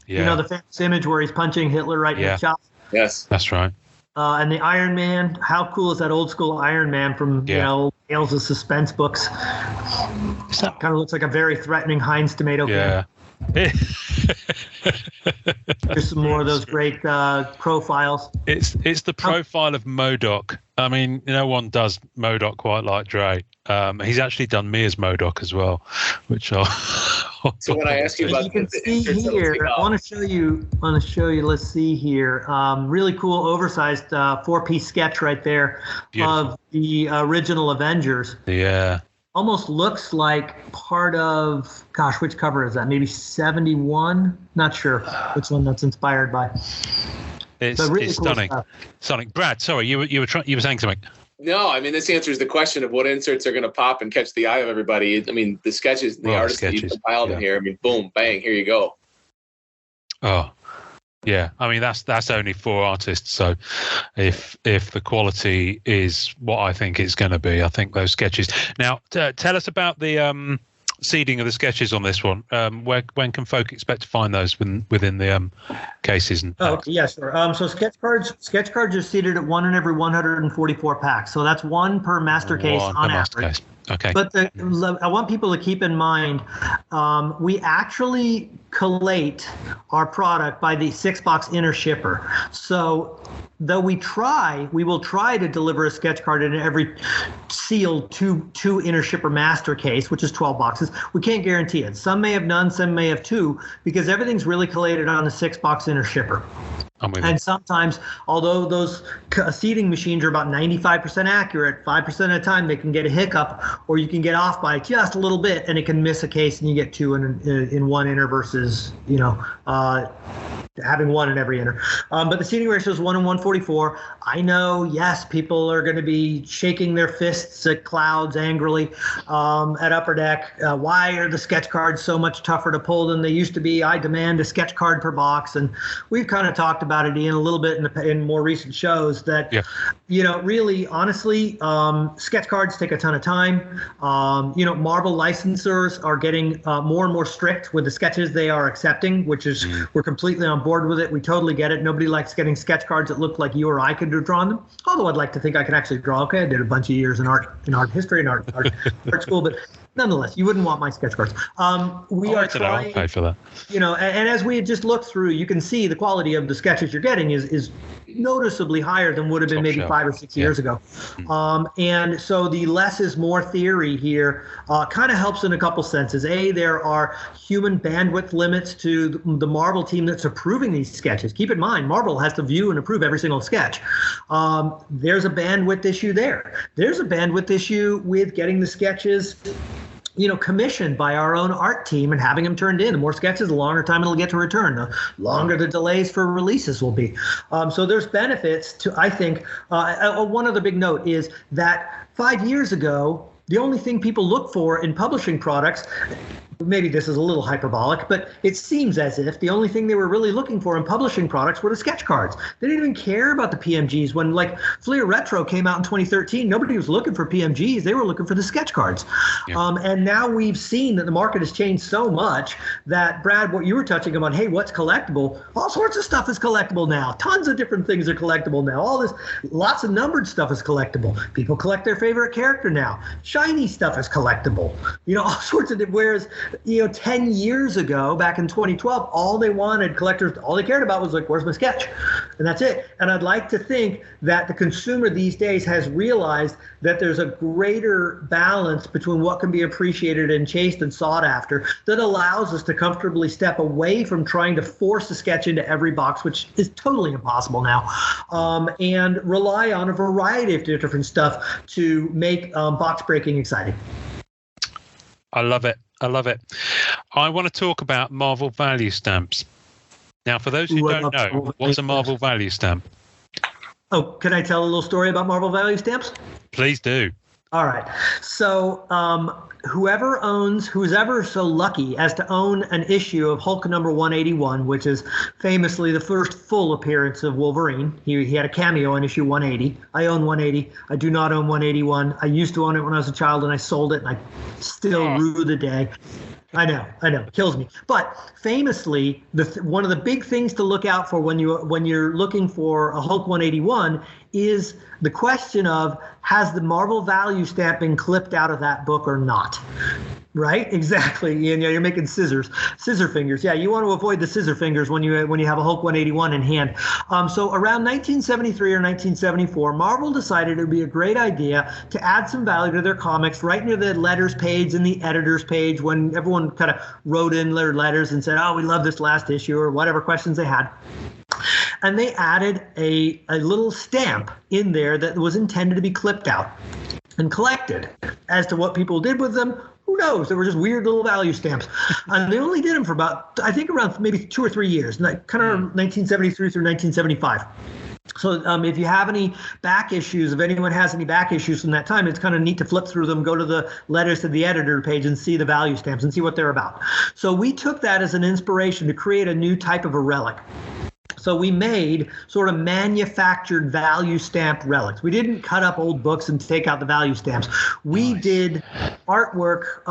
Speaker 2: Yeah.
Speaker 4: The famous image where he's punching Hitler right in the chest.
Speaker 3: Yes,
Speaker 2: that's right.
Speaker 4: And the Iron Man, how cool is that old school Iron Man from Tales of Suspense books? Kind of looks like a very threatening Heinz tomato can. There's some more of those great profiles.
Speaker 2: It's the profile of MODOK. I mean, no one does MODOK quite like Dre. He's actually done me as MODOK as well, which I'll
Speaker 3: so when I ask you about,
Speaker 4: you can see here. I want to show you. Let's see here. Really cool, oversized 4-piece sketch right there of the original Avengers.
Speaker 2: Yeah.
Speaker 4: Almost looks like part of, gosh, which cover is that? Maybe 71? Not sure which one that's inspired by.
Speaker 2: It's
Speaker 4: really
Speaker 2: it's
Speaker 4: cool
Speaker 2: stunning.
Speaker 4: stuff.
Speaker 2: Sonic. Brad, sorry, you were saying something.
Speaker 3: No, I mean, this answers the question of what inserts are going to pop and catch the eye of everybody. I mean, the sketches, the artists that you've compiled in here. I mean, boom, bang, here you go.
Speaker 2: Oh, yeah. I mean, that's only 4 artists. So if the quality is what I think it's going to be, I think those sketches. Now, tell us about the seeding of the sketches on this one. When can folk expect to find those within the cases? And
Speaker 4: yeah, sure. So sketch cards are seeded at 1 in every 144 packs. So that's 1 per master case on average.
Speaker 2: Okay.
Speaker 4: But I want people to keep in mind, we actually collate our product by the 6-box inner shipper. So though we will try to deliver a sketch card in every sealed two inner shipper master case, which is 12 boxes. We can't guarantee it. Some may have none, some may have 2, because everything's really collated on the 6-box inner shipper. And sometimes, although those seeding machines are about 95% accurate, 5% of the time they can get a hiccup, or you can get off by just a little bit, and it can miss a case, and you get 2 in one inner versus having 1 in every inner. But the seeding ratio is 1 in 144. I know, yes, people are going to be shaking their fists at clouds angrily at Upper Deck. Why are the sketch cards so much tougher to pull than they used to be? I demand a sketch card per box, and we've kind of talked about it, Ian, a little bit in more recent shows that, really, honestly, sketch cards take a ton of time. Marvel licensors are getting more and more strict with the sketches they are accepting, which is we're completely on board with it. We totally get it. Nobody likes getting sketch cards that look like you or I could have drawn them. Although I'd like to think I could actually draw. Okay, I did a bunch of years in art history and art school, but nonetheless, you wouldn't want my sketch cards. We are trying.
Speaker 2: I'll pay for that.
Speaker 4: And as we had just looked through, you can see the quality of the sketches you're getting is noticeably higher than would have been maybe 5 or 6 years ago. And so the less is more theory here kind of helps in a couple senses. There are human bandwidth limits to the Marvel team that's approving these sketches. Keep in mind, Marvel has to view and approve every single sketch. There's a bandwidth issue there. There's a bandwidth issue with getting the sketches commissioned by our own art team and having them turned in. The more sketches, the longer time it'll get to return. The longer the delays for releases will be. So there's benefits to, I think, one other big note is that 5 years ago, the only thing people look for in publishing products, maybe this is a little hyperbolic, but it seems as if the only thing they were really looking for in publishing products were the sketch cards. They didn't even care about the PMGs. When Fleer Retro came out in 2013, nobody was looking for PMGs. They were looking for the sketch cards. Yeah. And now we've seen that the market has changed so much that, Brad, what you were touching on, hey, what's collectible? All sorts of stuff is collectible now. Tons of different things are collectible now. All this, lots of numbered stuff is collectible. People collect their favorite character now. Shiny stuff is collectible. All sorts of, whereas 10 years ago, back in 2012, collectors, all they cared about was where's my sketch? And that's it. And I'd like to think that the consumer these days has realized that there's a greater balance between what can be appreciated and chased and sought after that allows us to comfortably step away from trying to force a sketch into every box, which is totally impossible now, and rely on a variety of different stuff to make box breaking exciting.
Speaker 2: I love it. I want to talk about Marvel value stamps. Now, for those who don't know, what's a Marvel value stamp?
Speaker 4: Oh, can I tell a little story about Marvel value stamps?
Speaker 2: Please do.
Speaker 4: All right. So who's ever so lucky as to own an issue of Hulk number 181, which is famously the first full appearance of Wolverine. He had a cameo in issue 180. I own 180. I do not own 181. I used to own it when I was a child, and I sold it, and I still rue the day. I know, it kills me. But famously, one of the big things to look out for when you're looking for a Hulk 181 is the question of, has the Marvel value stamp been clipped out of that book or not? Right? Exactly. And you're making scissor fingers. Yeah, you want to avoid the scissor fingers when you have a Hulk 181 in hand. So around 1973 or 1974, Marvel decided it would be a great idea to add some value to their comics right near the letters page and the editors page, when everyone kind of wrote in their letters and said, oh, we love this last issue, or whatever questions they had. And they added a little stamp in there that was intended to be clipped out and collected. As to what people did with them, who knows? They were just weird little value stamps. And they only did them for about, I think, around maybe 2 or 3 years, kind of 1973 through 1975. So if you have any back issues, if anyone has any back issues from that time, it's kind of neat to flip through them, go to the letters to the editor page and see the value stamps and see what they're about. So we took that as an inspiration to create a new type of a relic. So we made sort of manufactured value stamp relics. We didn't cut up old books and take out the value stamps. We did artwork.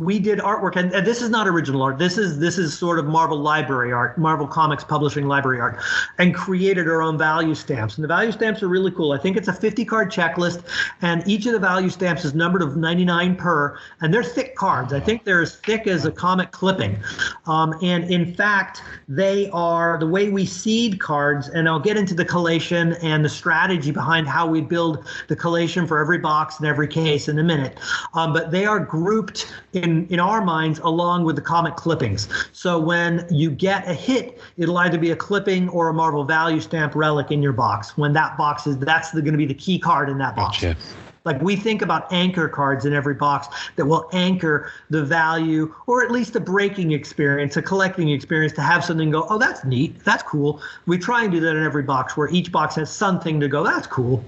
Speaker 4: And this is not original art. This is sort of Marvel library art, Marvel Comics publishing library art, and created our own value stamps. And the value stamps are really cool. I think it's a 50-card checklist, and each of the value stamps is numbered of 99 per, and they're thick cards. I think they're as thick as a comic clipping. And in fact, they are the way we seed cards, and I'll get into the collation and the strategy behind how we build the collation for every box and every case in a minute. But they are grouped in our minds along with the comic clippings. So when you get a hit, it'll either be a clipping or a Marvel value stamp relic in your box. When that box is, that's going to be the key card in that box. Gotcha. Like we think about anchor cards in every box that will anchor the value or at least a breaking experience, a collecting experience, to have something go, oh, that's neat, that's cool. We try and do that in every box where each box has something to go, that's cool.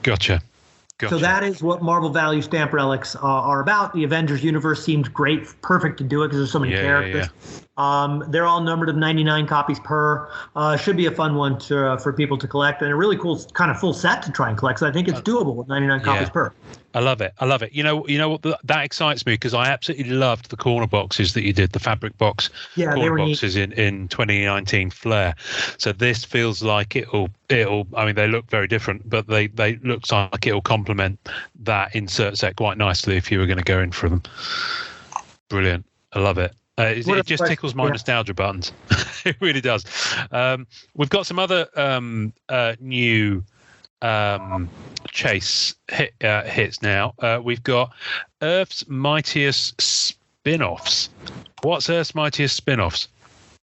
Speaker 4: Gotcha. So that is what Marvel value stamp relics are about. The Avengers universe seemed great, perfect to do it because there's so many characters. Yeah. They're all numbered of 99 copies per. Should be a fun one for people to collect, and a really cool kind of full set to try and collect. So I think it's doable with 99 copies per.
Speaker 2: I love it. You know what? That excites me because I absolutely loved the corner boxes that you did, the fabric box corner boxes in 2019 Flair. So this feels like it'll. I mean, they look very different, but they look like it'll complement that insert set quite nicely if you were going to go in for them. Brilliant. I love it. It just tickles my nostalgia buttons. It really does. We've got some other new chase hits now. We've got Earth's Mightiest Spin-Offs. What's Earth's Mightiest Spin-Offs?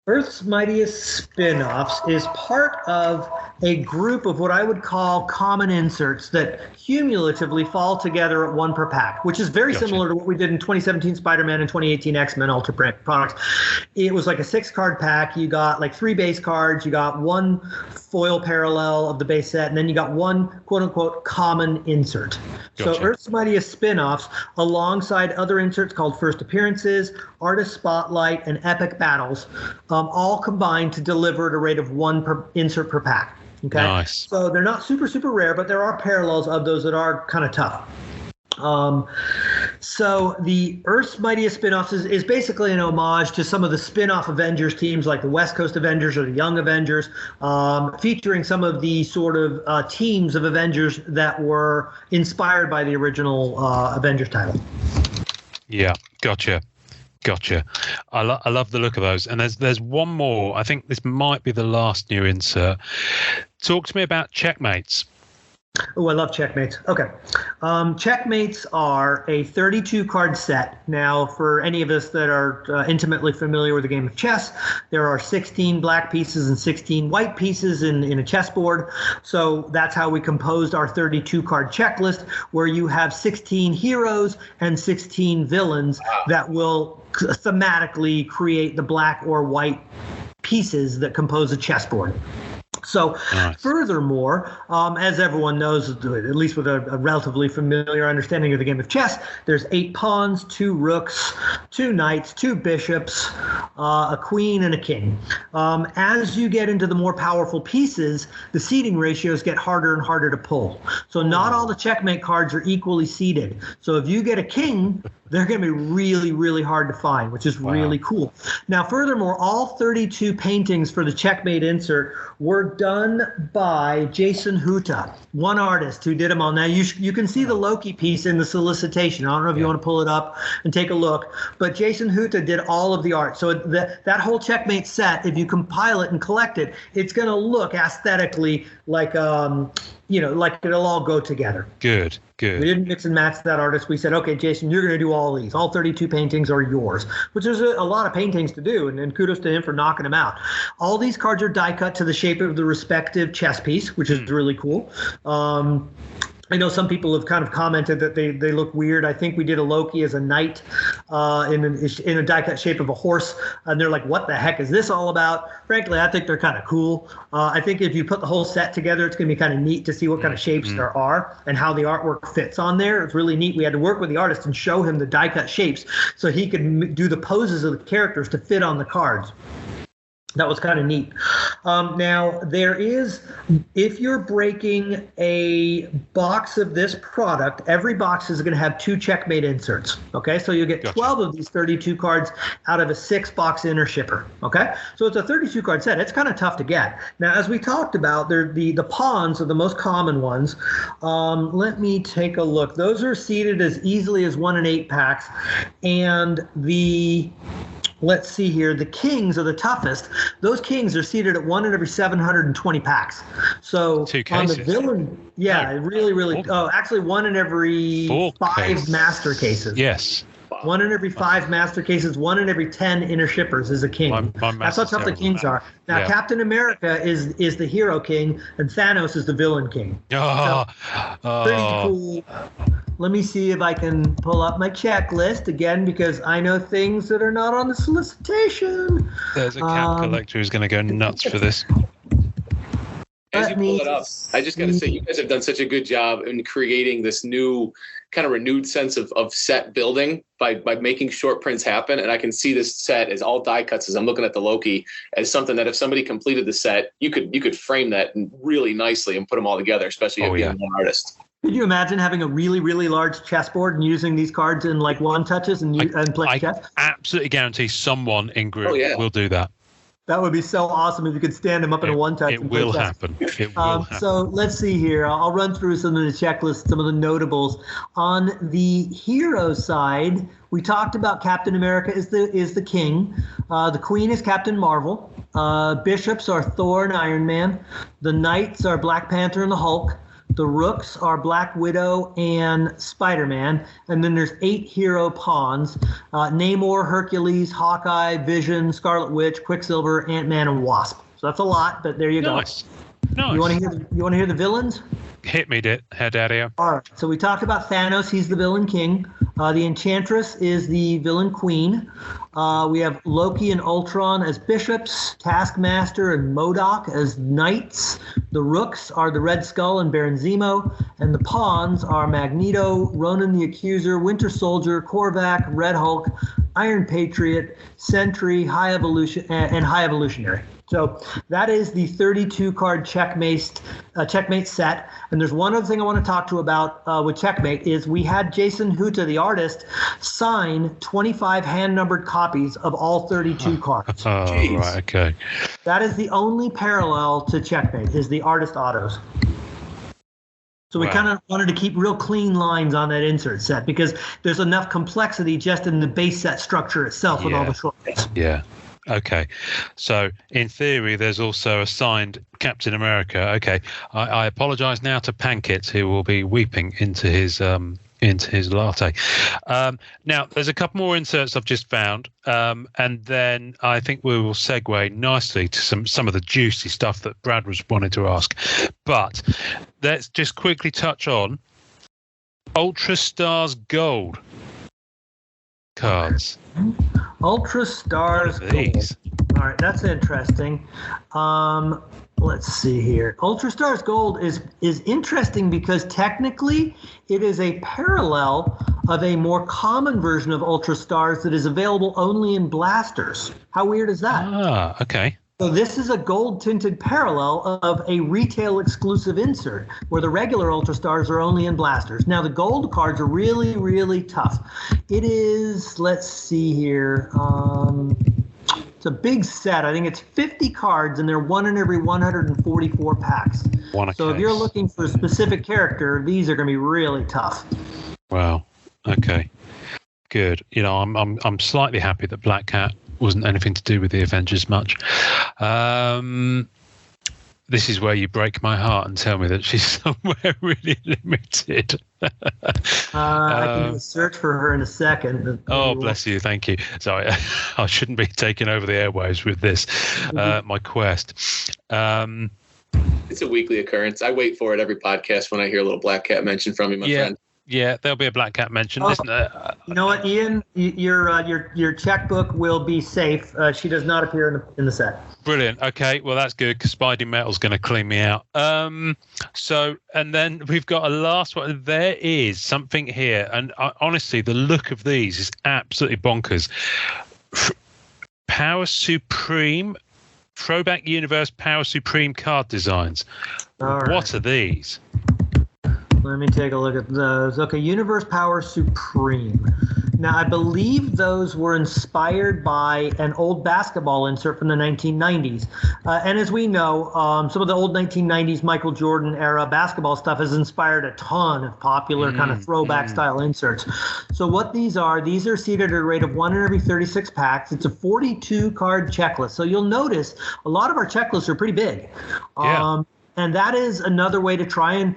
Speaker 4: Earth's Mightiest Spin-Offs is part of a group of what I would call common inserts that cumulatively fall together at one per pack, which is very similar to what we did in 2017 Spider-Man and 2018 X-Men Ultra products. It was like a 6-card pack. You got like 3 base cards. You got 1 foil parallel of the base set, and then you got 1 quote-unquote common insert. So Earth's Mightiest Spin-Offs, alongside other inserts called First Appearances, Artist Spotlight, and Epic Battles, all combined to deliver at a rate of 1 per insert per pack. Okay. Nice. So they're not super, super rare, but there are parallels of those that are kind of tough. So the Earth's Mightiest Spin-Offs is basically an homage to some of the spin-off Avengers teams like the West Coast Avengers or the Young Avengers, featuring some of the sort of teams of Avengers that were inspired by the original Avengers title. Yeah,
Speaker 2: gotcha. I love the look of those. And there's one more. I think this might be the last new insert. Talk to me about Checkmates.
Speaker 4: Oh, I love Checkmates. Okay. Checkmates are a 32-card set. Now, for any of us that are intimately familiar with the game of chess, there are 16 black pieces and 16 white pieces in a chessboard. So that's how we composed our 32-card checklist, where you have 16 heroes and 16 villains that will thematically create the black or white pieces that compose a chessboard. So furthermore, as everyone knows, at least with a relatively familiar understanding of the game of chess, there's 8 pawns, 2 rooks, 2 knights, 2 bishops, a queen, and a king. As you get into the more powerful pieces, the seeding ratios get harder and harder to pull. So not all the checkmate cards are equally seeded. So if you get a king, they're going to be really, really hard to find, which is really cool. Now, furthermore, all 32 paintings for the Checkmate insert were done by Jason Huta, one artist who did them all. Now, you can see the Loki piece in the solicitation. I don't know if you want to pull it up and take a look, but Jason Huta did all of the art. So So that whole Checkmate set, if you compile it and collect it, it's going to look aesthetically like like it'll all go together.
Speaker 2: Good.
Speaker 4: We didn't mix and match that artist. We said, okay, Jason, you're going to do all these. All 32 paintings are yours, which is a lot of paintings to do, and kudos to him for knocking them out. All these cards are die cut to the shape of the respective chess piece, which is really cool. I know some people have kind of commented that they look weird. I think we did a Loki as a knight in a die-cut shape of a horse, and they're like, what the heck is this all about? Frankly, I think they're kind of cool. I think if you put the whole set together, it's going to be kind of neat to see what kind of shapes there are and how the artwork fits on there. It's really neat. We had to work with the artist and show him the die-cut shapes so he could do the poses of the characters to fit on the cards. That was kind of neat. Now, there is, if you're breaking a box of this product, every box is going to have 2 Checkmate inserts. Okay, so you'll get 12 of these 32 cards out of a 6-box inner shipper. Okay, so it's a 32-card set. It's kind of tough to get. Now, as we talked about, the pawns are the most common ones. Let me take a look. Those are seeded as easily as 1 in 8 packs, and let's see here. The kings are the toughest. Those kings are seeded at 1 in every 720 packs. So
Speaker 2: 2 cases.
Speaker 4: On the villain, really. Oh, actually 1 in every 5 cases. Master cases.
Speaker 2: Yes.
Speaker 4: 1 in every 5 master cases, 1 in every 10 inner shippers is a king. That's how tough the kings are. Now, Captain America is the hero king, and Thanos is the villain king. Pretty cool. Let me see if I can pull up my checklist again, because I know things that are not on the solicitation.
Speaker 2: There's a cap collector who's going to go nuts for this.
Speaker 3: As you pull it up, I just got to say, you guys have done such a good job in creating this new kind of renewed sense of set building by making short prints happen. And I can see this set as all die cuts as I'm looking at the Loki as something that if somebody completed the set, you could frame that really nicely and put them all together, especially if you're one artist.
Speaker 4: Could you imagine having a really, really large chessboard and using these cards in like one touches and play chess?
Speaker 2: I absolutely guarantee someone in group will do that.
Speaker 4: That would be so awesome if you could stand them up in a one-touch.
Speaker 2: It will happen. It will happen.
Speaker 4: So let's see here. I'll run through some of the checklists, some of the notables. On the hero side, we talked about Captain America is the king. The queen is Captain Marvel. Bishops are Thor and Iron Man. The knights are Black Panther and the Hulk. The rooks are Black Widow and Spider-Man. And then there's 8 hero pawns. Namor, Hercules, Hawkeye, Vision, Scarlet Witch, Quicksilver, Ant-Man, and Wasp. So that's a lot, but there you go.
Speaker 2: Nice.
Speaker 4: You want to hear the villains?
Speaker 2: Hit me, head daddy.
Speaker 4: All right. So we talked about Thanos. He's the villain king. The Enchantress is the villain queen. We have Loki and Ultron as bishops, Taskmaster and MODOK as knights. The rooks are the Red Skull and Baron Zemo. And the pawns are Magneto, Ronan the Accuser, Winter Soldier, Korvac, Red Hulk, Iron Patriot, Sentry, High Evolutionary. So that is the 32-card Checkmate set. And there's one other thing I want to talk to you about with Checkmate is we had Jason Huta, the artist, sign 25 hand-numbered copies of all 32 cards.
Speaker 2: Right, okay.
Speaker 4: That is the only parallel to Checkmate, is the artist autos. So we kind of wanted to keep real clean lines on that insert set because there's enough complexity just in the base set structure itself with all the shortcuts.
Speaker 2: Yeah. Okay, so in theory, there's also a signed Captain America. Okay, I apologise now to Pankit, who will be weeping into his latte. Now, there's a couple more inserts I've just found, and then I think we will segue nicely to some of the juicy stuff that Brad was wanting to ask. But let's just quickly touch on Ultra Stars Gold cards.
Speaker 4: Ultra Stars Gold. All right, that's interesting. Let's see here. Ultra Stars Gold is interesting because technically it is a parallel of a more common version of Ultra Stars that is available only in blasters. How weird is that?
Speaker 2: Okay.
Speaker 4: So this is a gold-tinted parallel of a retail exclusive insert where the regular Ultra Stars are only in blasters. Now, the gold cards are really, really tough. It is, let's see here, it's a big set. I think it's 50 cards, and they're 1 in every 144 packs. So if you're looking for a specific character, these are going to be really tough.
Speaker 2: Wow. Okay. Good. I'm slightly happy that Black Cat wasn't anything to do with the Avengers much. This is where you break my heart and tell me that she's somewhere really limited.
Speaker 4: I can do a search for her in a second.
Speaker 2: Oh, bless you. Thank you. Sorry, I shouldn't be taking over the airwaves with this, my quest.
Speaker 3: It's a weekly occurrence. I wait for it every podcast when I hear a little black cat mention from you, my friend.
Speaker 2: Yeah, there'll be a black cat mention.
Speaker 4: You know what, Ian? Your checkbook will be safe. She does not appear in the set.
Speaker 2: Brilliant. Okay, well that's good because Spidey Metal's going to clean me out. So, and then we've got a last one. There is something here, and honestly, the look of these is absolutely bonkers. Power Supreme, Throwback Universe Power Supreme card designs. What are these?
Speaker 4: Let me take a look at those. Okay, Universe Power Supreme. Now, I believe those were inspired by an old basketball insert from the 1990s. And as we know, some of the old 1990s Michael Jordan era basketball stuff has inspired a ton of popular kind of throwback style inserts. So what these are seated at a rate of 1 in every 36 packs. It's a 42 card checklist. So you'll notice a lot of our checklists are pretty big.
Speaker 2: Yeah.
Speaker 4: And that is another way to try and,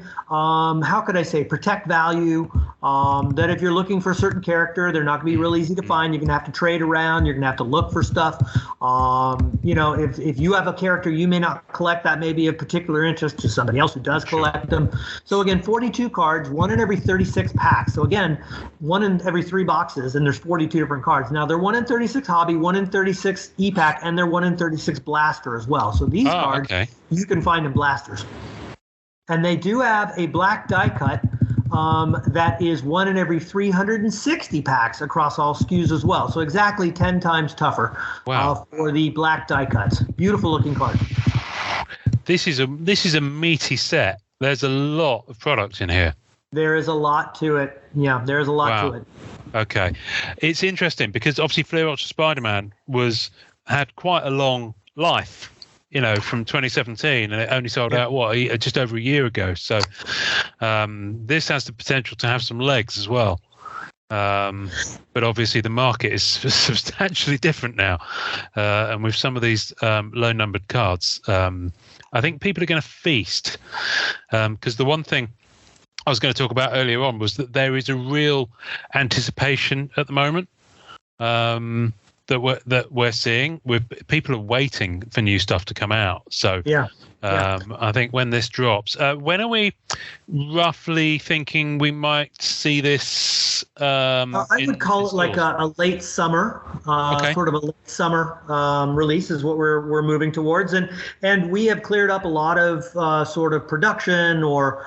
Speaker 4: protect value. That if you're looking for a certain character, they're not going to be real easy to find. You're going to have to trade around. You're going to have to look for stuff. If you have a character you may not collect, that may be of particular interest to somebody else who does collect them. So again, 42 cards, 1 in every 36 packs. So again, 1 in every 3 boxes, and there's 42 different cards. Now they're 1 in 36 hobby, 1 in 36 e-pack, and they're 1 in 36 blaster as well. So these cards you can find in blasters. And they do have a black die cut that is 1 in every 360 packs across all SKUs as well. So exactly 10 times tougher for the black die cuts. Beautiful looking card.
Speaker 2: This is a meaty set. There's a lot of product in here.
Speaker 4: There is a lot to it. Yeah, there's a lot to it.
Speaker 2: Okay. It's interesting because obviously Fleer Ultra Spider-Man had quite a long life. From 2017, and it only sold out just over a year ago. So this has the potential to have some legs as well. But obviously the market is substantially different now, and with some of these low-numbered cards, I think people are going to feast. Because the one thing I was going to talk about earlier on was that there is a real anticipation at the moment. That we're seeing, with people are waiting for new stuff to come out. So I think when this drops, when are we roughly thinking we might see this?
Speaker 4: I would call it like a late summer, sort of a late summer release is what we're moving towards, and we have cleared up a lot of sort of production or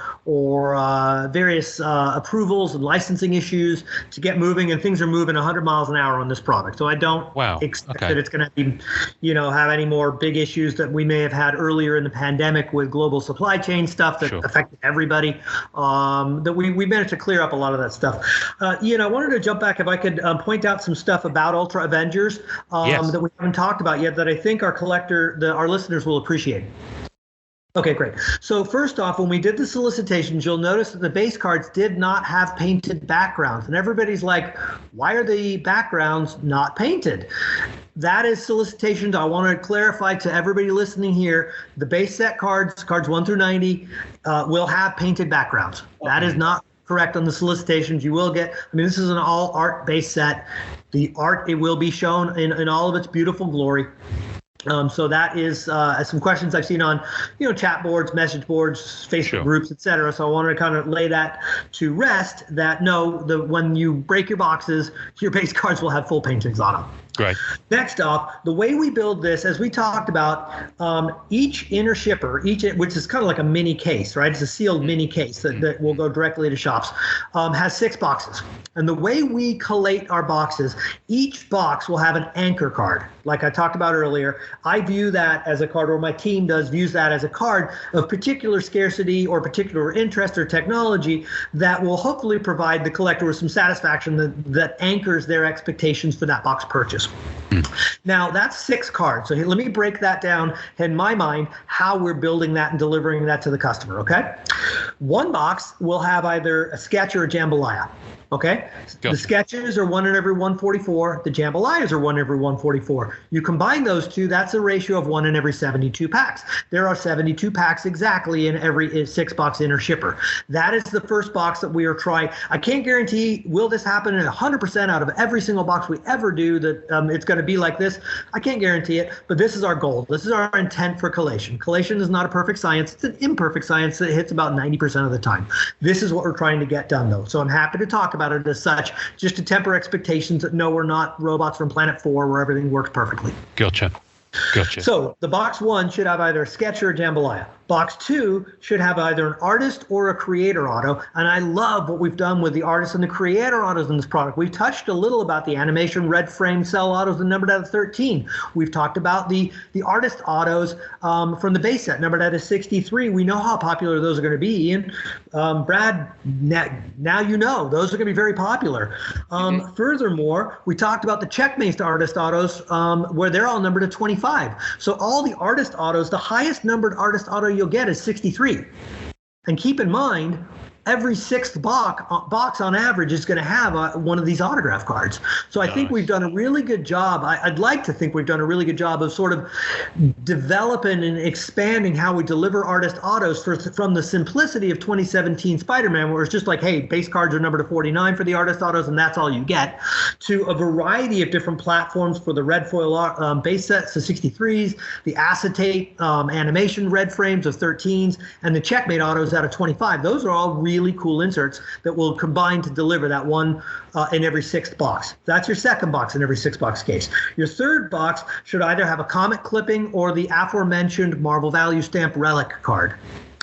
Speaker 4: various approvals and licensing issues to get moving, and things are moving 100 miles an hour on this product. So I don't expect that it's going to be, have any more big issues that we may have had earlier in the pandemic with global supply chain stuff that affected everybody. That we managed to clear up a lot of that stuff. Ian, I wanted to jump back if I could point out some stuff about Ultra Avengers that we haven't talked about yet that I think our listeners will appreciate. Okay, great. So first off, when we did the solicitations, you'll notice that the base cards did not have painted backgrounds. And everybody's like, why are the backgrounds not painted? That is solicitations. I want to clarify to everybody listening here, the base set cards 1 through 90, will have painted backgrounds. Okay. That is not correct on the solicitations. You will get, this is an all art base set. The art, it will be shown in all of its beautiful glory. So that is some questions I've seen on, chat boards, message boards, Facebook groups, etc. So I wanted to kind of lay that to rest. That when you break your boxes, your base cards will have full paintings on them.
Speaker 2: Right.
Speaker 4: Next off, the way we build this, as we talked about, each inner shipper, which is kind of like a mini case, right? It's a sealed mini case that will go directly to shops, has 6 boxes. And the way we collate our boxes, each box will have an anchor card. Like I talked about earlier, I view that as a card, or my team views that as a card of particular scarcity or particular interest or technology that will hopefully provide the collector with some satisfaction that anchors their expectations for that box purchase. Now, that's 6 cards. So let me break that down in my mind, how we're building that and delivering that to the customer, okay? One box will have either a sketch or a jambalaya. Okay,
Speaker 2: Gotcha.
Speaker 4: The sketches are 1 in every 144. The jambalayas are 1 in every 144. You combine those two, that's a ratio of 1 in every 72 packs. There are 72 packs exactly in every 6-box inner shipper. That is the first box that we are trying. I can't guarantee will this happen in 100% out of every single box we ever do that it's going to be like this. I can't guarantee it, but this is our goal. This is our intent for collation. Collation is not a perfect science. It's an imperfect science that hits about 90% of the time. This is what we're trying to get done, though. So I'm happy to talk about it as such, just to temper expectations that no, we're not robots from Planet 4 where everything works perfectly.
Speaker 2: Gotcha.
Speaker 4: So the box 1 should have either a sketch or a jambalaya. Box 2 should have either an artist or a creator auto. And I love what we've done with the artist and the creator autos in this product. We've touched a little about the animation red frame cell autos and numbered out of 13. We've talked about the artist autos from the base set, numbered out of 63. We know how popular those are going to be, Ian. Brad, now you know those are going to be very popular. Furthermore, we talked about the checkmate artist autos where they're all numbered at 25. So all the artist autos, the highest numbered artist auto you'll get is 63. And keep in mind, every 6th box on average is going to have one of these autograph cards. So I think we've done a really good job. I'd like to think we've done a really good job of sort of developing and expanding how we deliver artist autos from the simplicity of 2017 Spider-Man, where it's just like, hey, base cards are numbered to 49 for the artist autos, and that's all you get, to a variety of different platforms for the red foil base sets, the 63s, the acetate animation red frames of 13s, and the checkmate autos out of 25. Those are all really cool inserts that will combine to deliver that one in every 6th box. That's your second box in every 6-box case. Your third box should either have a comic clipping or the aforementioned Marvel Value Stamp Relic card.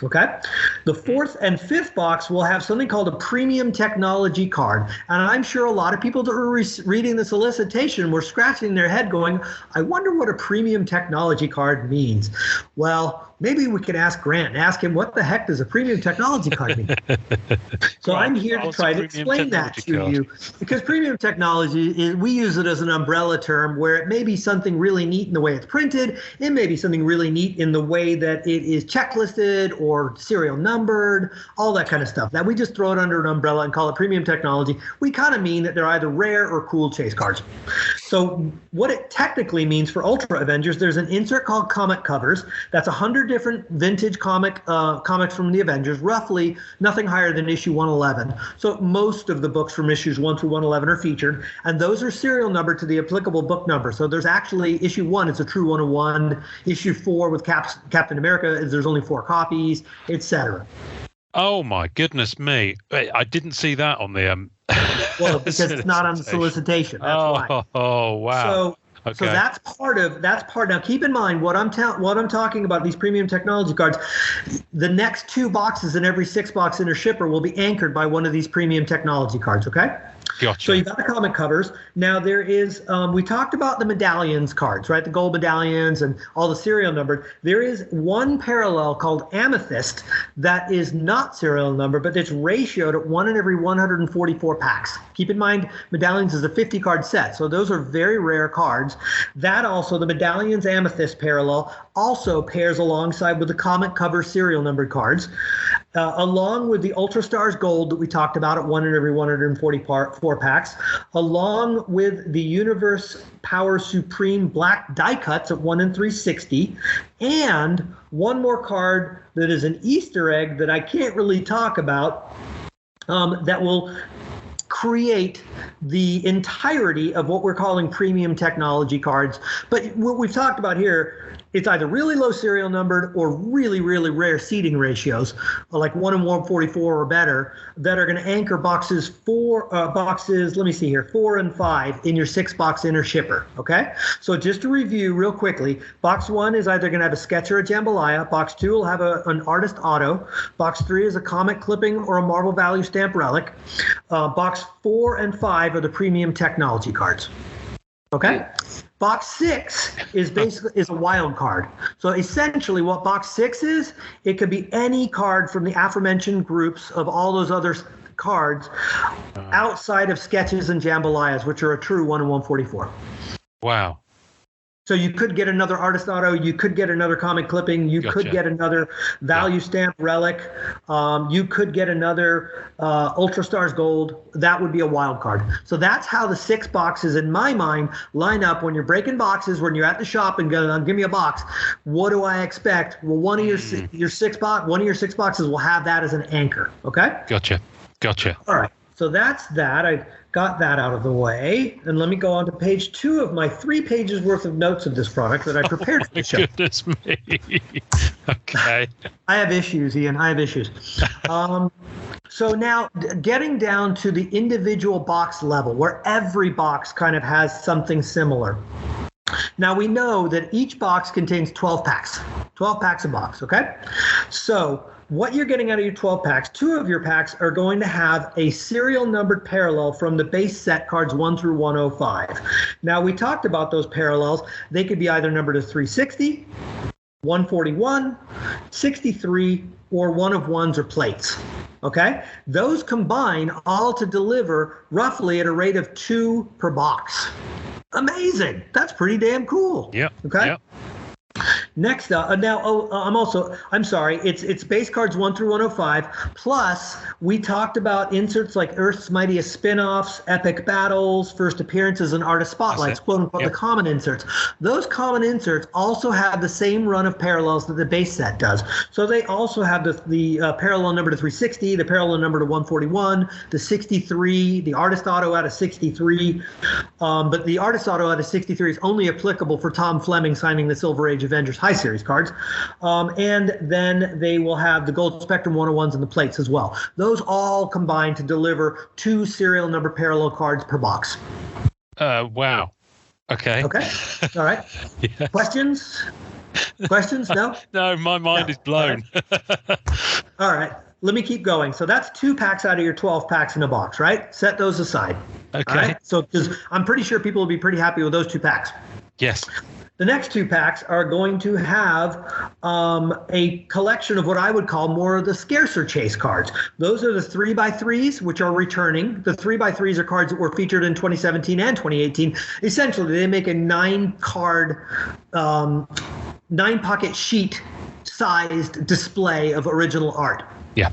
Speaker 4: Okay. The 4th and 5th box will have something called a premium technology card. And I'm sure a lot of people that are reading the solicitation were scratching their head going, I wonder what a premium technology card means. Well, maybe we can ask Grant and ask him, what the heck does a premium technology card mean? So right. I'm here to try to explain that to you, because premium technology, we use it as an umbrella term where it may be something really neat in the way it's printed. It may be something really neat in the way that it is checklisted or serial numbered, all that kind of stuff. That we just throw it under an umbrella and call it premium technology. We kind of mean that they're either rare or cool chase cards. So what it technically means for Ultra Avengers, there's an insert called comic covers. That's 100 different vintage comics from the Avengers, roughly nothing higher than issue 111. So most of the books from issues 1 through 111 are featured, and those are serial numbered to the applicable book number. So there's actually issue 1, it's a true 101. Issue 4 with Captain America, there's only 4 copies, etc.
Speaker 2: Oh my goodness me! I didn't see that on the
Speaker 4: well, because it's not on the solicitation. That's why.
Speaker 2: Oh wow!
Speaker 4: So that's part. Now, keep in mind what I'm talking about. These premium technology cards. The next 2 boxes in every 6-box inner shipper will be anchored by one of these premium technology cards. Okay.
Speaker 2: Gotcha.
Speaker 4: So you got the comic covers. Now there is, we talked about the medallions cards, right? The gold medallions and all the serial numbered. There is one parallel called Amethyst that is not serial numbered, but it's ratioed at 1 in every 144 packs. Keep in mind, medallions is a 50 card set. So those are very rare cards. That also, the medallions Amethyst parallel also pairs alongside with the comic cover serial numbered cards. Along with the Ultra Stars Gold that we talked about at 1 in every 144 packs, along with the Universe Power Supreme Black die cuts at 1 in 360, and one more card that is an Easter egg that I can't really talk about, that will create the entirety of what we're calling premium technology cards. But what we've talked about here, it's either really low serial numbered or really, really rare seating ratios, like 1 in 144 or better, that are going to anchor boxes 4 and 5 in your 6-box inner shipper. Okay, so just to review real quickly, box 1 is either going to have a sketch or a jambalaya. Box 2 will have an artist auto. Box 3 is a comic clipping or a Marvel Value Stamp relic. Box 4 and 5 are the premium technology cards. Okay. Box 6 is a wild card. So essentially what box 6 is, it could be any card from the aforementioned groups of all those other cards outside of sketches and jambalayas, which are a true 1 in 144.
Speaker 2: Wow.
Speaker 4: So you could get another Artist Auto, you could get another comic clipping, you could get another value stamp relic, you could get another Ultra Stars Gold. That would be a wild card. So that's how the 6 boxes, in my mind, line up when you're breaking boxes, when you're at the shop and going, give me a box. What do I expect? Well, one of your 6 boxes will have that as an anchor. Okay?
Speaker 2: Gotcha.
Speaker 4: All right. So that's that. I got that out of the way. And let me go on to page 2 of my 3 pages worth of notes of this product that I prepared for the show.
Speaker 2: Goodness me. Okay.
Speaker 4: I have issues, Ian. I have issues. So now getting down to the individual box level, where every box kind of has something similar. Now we know that each box contains 12 packs. 12 packs a box, okay? So what you're getting out of your 12 packs, 2 of your packs are going to have a serial numbered parallel from the base set cards 1 through 105. Now we talked about those parallels. They could be either numbered to 360, 141, 63, or 1 of 1s or plates. Okay? Those combine all to deliver roughly at a rate of 2 per box. Amazing. That's pretty damn cool.
Speaker 2: Yeah.
Speaker 4: Okay?
Speaker 2: Yep.
Speaker 4: Next up, I'm sorry, it's base cards 1 through 105, plus we talked about inserts like Earth's Mightiest Spin-Offs, Epic Battles, First Appearances, and Artist Spotlights, quote-unquote, the common inserts. Those common inserts also have the same run of parallels that the base set does. So they also have the parallel number to 360, the parallel number to 141, the 63, the Artist Auto out of 63, but the Artist Auto out of 63 is only applicable for Tom Fleming signing the Silver Age Avengers High Series cards. And then they will have the Gold Spectrum 101s and the plates as well. Those all combine to deliver 2 serial number parallel cards per box.
Speaker 2: Wow. Okay.
Speaker 4: Okay. All right.
Speaker 2: Yes.
Speaker 4: Questions? Questions? No?
Speaker 2: No, my mind is blown.
Speaker 4: All right. Let me keep going. So that's 2 packs out of your 12 packs in a box, right? Set those aside.
Speaker 2: Okay.
Speaker 4: All right? So because I'm pretty sure people will be pretty happy with those 2 packs.
Speaker 2: Yes.
Speaker 4: The next 2 packs are going to have a collection of what I would call more of the scarcer chase cards. Those are the 3x3s, which are returning. The 3x3s are cards that were featured in 2017 and 2018. Essentially, they make a 9-card, 9-pocket sheet sized display of original art.
Speaker 2: Yeah.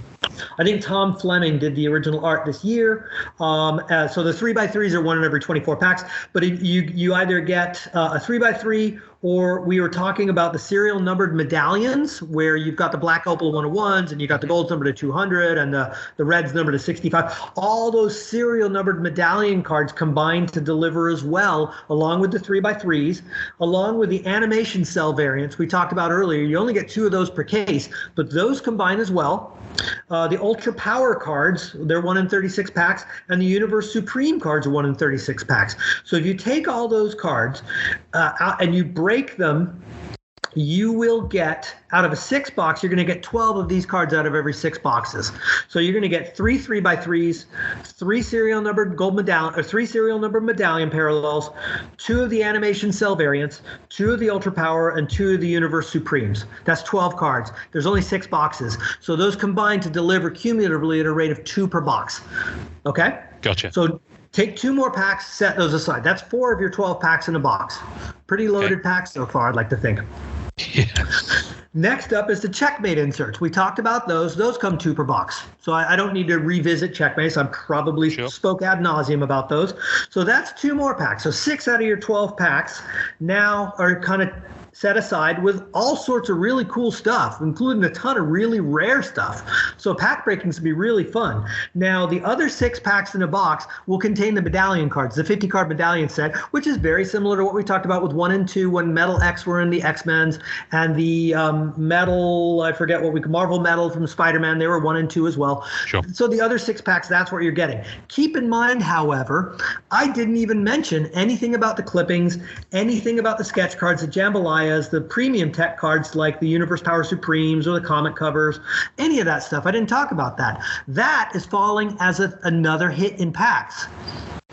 Speaker 4: I think Tom Fleming did the original art this year. So the 3x3s are 1 in every 24 packs, but you either get a 3x3, or we were talking about the serial numbered medallions, where you've got the black opal 101s and you got the gold's numbered to 200 and the red's numbered to 65. All those serial numbered medallion cards combine to deliver as well, along with the 3x3s, along with the animation cell variants we talked about earlier. You only get 2 of those per case, but those combine as well. The Ultra Power cards, they're 1 in 36 packs, and the Universe Supreme cards are 1 in 36 packs. So if you take all those cards out and you break them, you will get, out of a 6 box, you're going to get 12 of these cards out of every 6 boxes. So you're going to get 3 3x3s, 3 serial numbered gold medallion, or 3 serial numbered medallion parallels, 2 of the animation cell variants, 2 of the Ultra Power, and 2 of the Universe Supremes. That's 12 cards. There's only 6 boxes. So those combine to deliver cumulatively at a rate of 2 per box. Okay?
Speaker 2: Gotcha.
Speaker 4: So take 2 more packs, set those aside. That's 4 of your 12 packs in a box. Pretty loaded packs so far, I'd like to think.
Speaker 2: Yeah.
Speaker 4: Next up is the Checkmate inserts. We talked about those. Those come 2 per box. So I don't need to revisit Checkmates. I'm probably spoke ad nauseum about those. So that's 2 more packs. So 6 out of your 12 packs now are kind of set aside with all sorts of really cool stuff, including a ton of really rare stuff. So pack breakings can be really fun. Now, the other 6 packs in a box will contain the medallion cards, the 50-card medallion set, which is very similar to what we talked about with 1 and 2 when Metal X were in the X-Men's, and the metal, I forget what Marvel Metal from Spider-Man, they were 1 and 2 as well.
Speaker 2: Sure.
Speaker 4: So the other 6 packs, that's what you're getting. Keep in mind, however, I didn't even mention anything about the clippings, anything about the sketch cards, the jambalayas, the premium tech cards like the Universe Power Supremes or the comic covers, any of that stuff. I didn't talk about that. That is falling as another hit in packs.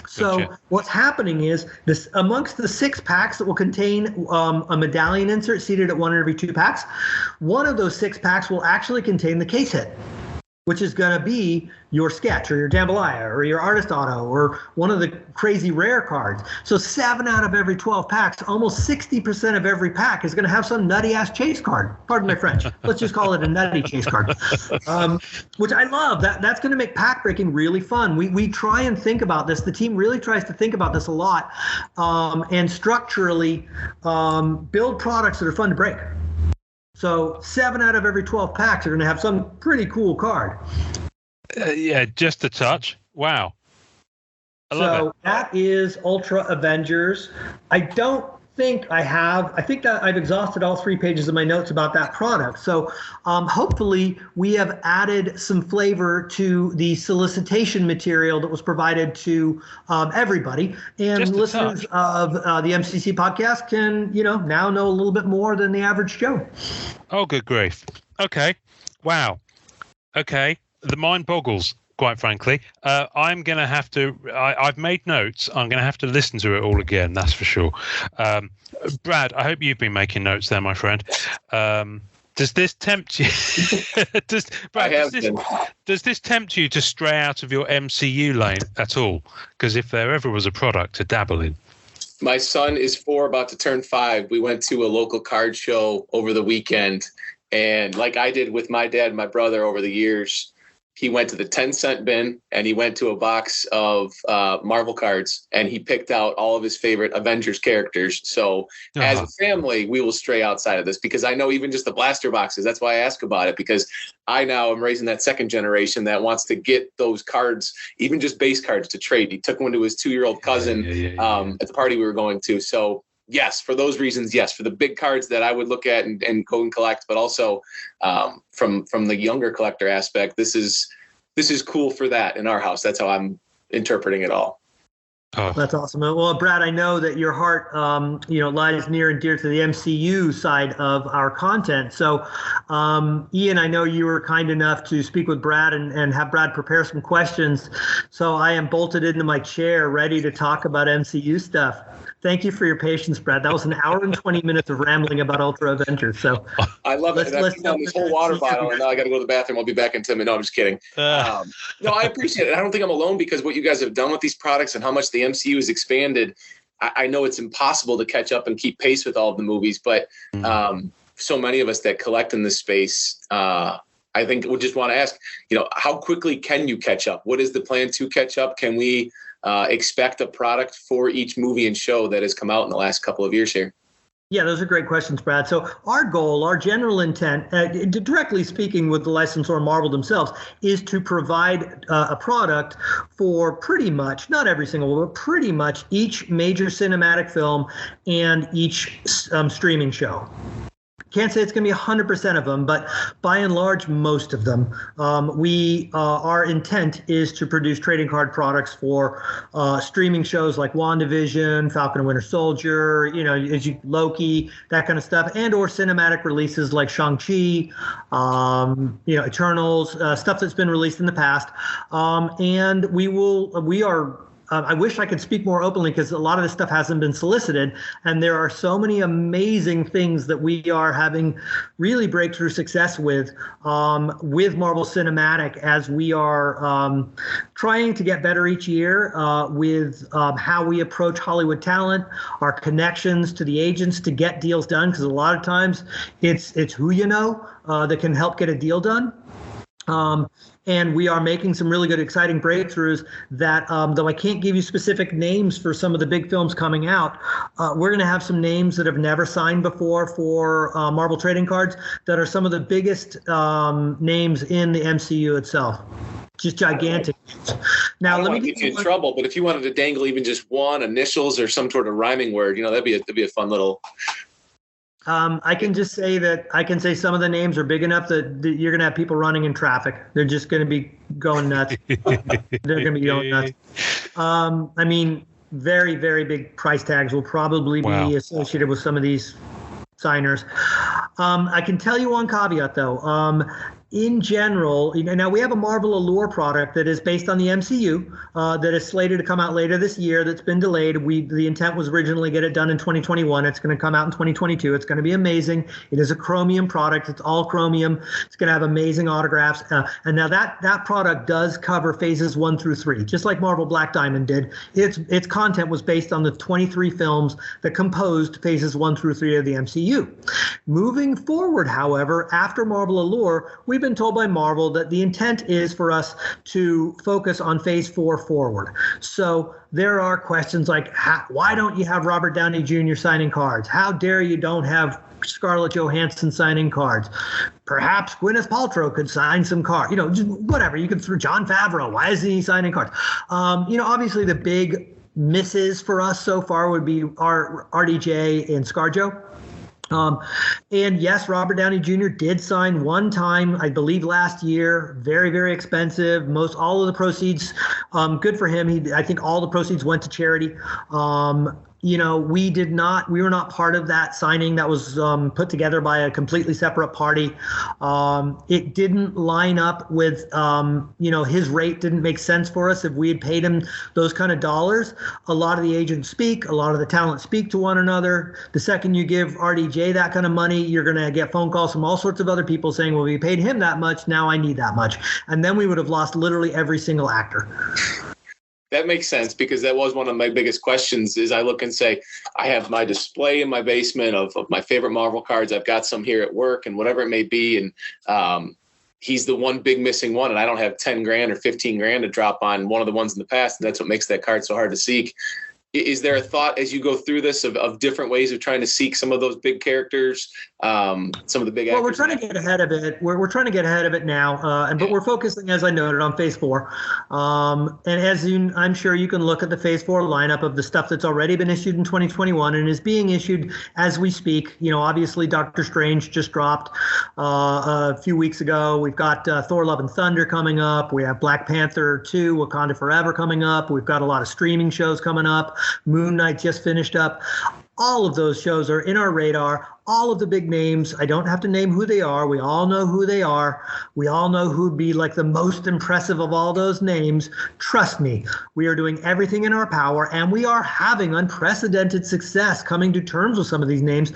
Speaker 4: So what's happening is this amongst the 6 packs that will contain a medallion insert seated at 1 in every 2 packs, one of those 6 packs will actually contain the case hit, which is going to be your sketch or your jambalaya or your artist auto or one of the crazy rare cards. So 7 out of every 12 packs, almost 60% of every pack is going to have some nutty ass chase card. Pardon my French. Let's just call it a nutty chase card, which I love. That's going to make pack breaking really fun. We try and think about this. The team really tries to think about this a lot, and structurally build products that are fun to break. So 7 out of every 12 packs are going to have some pretty cool card.
Speaker 2: Yeah, just a touch. Wow. I love it.
Speaker 4: That is Ultra Avengers. I think that I've exhausted all 3 pages of my notes about that product. So hopefully we have added some flavor to the solicitation material that was provided to everybody. And listeners of the MCC podcast can, now know a little bit more than the average Joe.
Speaker 2: Oh, good grief. Okay. Wow. Okay. The mind boggles, quite frankly. I'm going to have to, I've made notes. I'm going to have to listen to it all again. That's for sure. Brad, I hope you've been making notes there, my friend. Does this tempt you? does this tempt you to stray out of your MCU lane at all? Because if there ever was a product to dabble in.
Speaker 3: My son is 4, about to turn 5. We went to a local card show over the weekend. And like I did with my dad and my brother over the years, he went to the 10-cent bin and he went to a box of Marvel cards and he picked out all of his favorite Avengers characters. So as a family, we will stray outside of this because I know even just the blaster boxes. That's why I ask about it, because I now am raising that second generation that wants to get those cards, even just base cards, to trade. He took one to his 2-year-old cousin at the party we were going to. So yes, for those reasons, yes. For the big cards that I would look at and go and collect, but also from the younger collector aspect, this is cool for that in our house. That's how I'm interpreting it all.
Speaker 2: Oh.
Speaker 4: That's awesome. Well, Brad, I know that your heart, lies near and dear to the MCU side of our content. So, Ian, I know you were kind enough to speak with Brad and have Brad prepare some questions. So I am bolted into my chair, ready to talk about MCU stuff. Thank you for your patience, Brad. That was an hour and 20 minutes of rambling about Ultra Avengers. So
Speaker 3: I love it. I've done this whole water bottle, and now I got to go to the bathroom. I'll be back in 10 minutes. No, I'm just kidding. No, I appreciate it. I don't think I'm alone, because what you guys have done with these products and how much the MCU has expanded, I know it's impossible to catch up and keep pace with all of the movies, but so many of us that collect in this space, I think we just want to ask, how quickly can you catch up? What is the plan to catch up? Can we expect a product for each movie and show that has come out in the last couple of years here?
Speaker 4: Yeah, those are great questions, Brad. So our goal, our general intent, directly speaking with the licensor Marvel themselves, is to provide a product for pretty much, not every single one, but pretty much each major cinematic film and each streaming show. Can't say it's going to be 100% of them, but by and large, most of them. Our intent is to produce trading card products for streaming shows like WandaVision, Falcon and Winter Soldier, Loki, that kind of stuff, and or cinematic releases like Shang-Chi, Eternals, stuff that's been released in the past. And we are. I wish I could speak more openly, because a lot of this stuff hasn't been solicited, and there are so many amazing things that we are having really breakthrough success with Marvel Cinematic, as we are trying to get better each year with how we approach Hollywood talent, our connections to the agents to get deals done, because a lot of times it's who that can help get a deal done. And we are making some really good, exciting breakthroughs that, though I can't give you specific names for some of the big films coming out, we're going to have some names that have never signed before for Marvel trading cards that are some of the biggest names in the MCU itself. Just gigantic. Now,
Speaker 3: let me get you in trouble, but if you wanted to dangle even just one, initials, or some sort of rhyming word, that'd be a fun little.
Speaker 4: I can just say that I can say some of the names are big enough that you're going to have people running in traffic. They're just going to be going nuts. They're going to be going nuts. I mean, very, very big price tags will probably be associated with some of these signers. I can tell you one caveat, though. in general, now we have a Marvel Allure product that is based on the MCU that is slated to come out later this year. That's been delayed. The intent was originally get it done in 2021. It's going to come out in 2022. It's going to be amazing. It is a chromium product. It's all chromium. It's going to have amazing autographs. And now that product does cover phases 1 through 3, just like Marvel Black Diamond did. Its content was based on the 23 films that composed phases 1 through 3 of the MCU. Moving forward, however, after Marvel Allure, we've been told by Marvel that the intent is for us to focus on phase 4 forward. So there are questions like, why don't you have Robert Downey Jr. signing cards? How dare you don't have Scarlett Johansson signing cards? Perhaps Gwyneth Paltrow could sign some cards. Just whatever. You could throw Jon Favreau. Why isn't he signing cards? Obviously the big misses for us so far would be our RDJ and ScarJo. And yes, Robert Downey Jr. did sign one time, I believe last year, very, very expensive. All of the proceeds, good for him. I think all the proceeds went to charity. We were not part of that signing. That was put together by a completely separate party. It didn't line up with, his rate didn't make sense for us if we had paid him those kind of dollars. A lot of the agents speak, a lot of the talent speak to one another. The second you give RDJ that kind of money, you're going to get phone calls from all sorts of other people saying, well, we paid him that much, now I need that much. And then we would have lost literally every single actor.
Speaker 3: That makes sense, because that was one of my biggest questions. Is I look and say, I have my display in my basement of my favorite Marvel cards. I've got some here at work and whatever it may be. And he's the one big missing one. And I don't have 10 grand or 15 grand to drop on one of the ones in the past. And that's what makes that card so hard to seek. Is there a thought as you go through this of different ways of trying to seek some of those big characters, some of the big actors?
Speaker 4: Well, we're trying to get ahead of it. We're trying to get ahead of it now, but we're focusing, as I noted, on Phase 4. And I'm sure you can look at the Phase 4 lineup of the stuff that's already been issued in 2021 and is being issued as we speak. Obviously, Doctor Strange just dropped a few weeks ago. We've got Thor: Love and Thunder coming up. We have Black Panther 2, Wakanda Forever coming up. We've got a lot of streaming shows coming up. Moon Knight just finished up. All of those shows are in our radar. All of the big names, I don't have to name who they are. We all know who they are. We all know who'd be like the most impressive of all those names. Trust me, we are doing everything in our power, and we are having unprecedented success coming to terms with some of these names.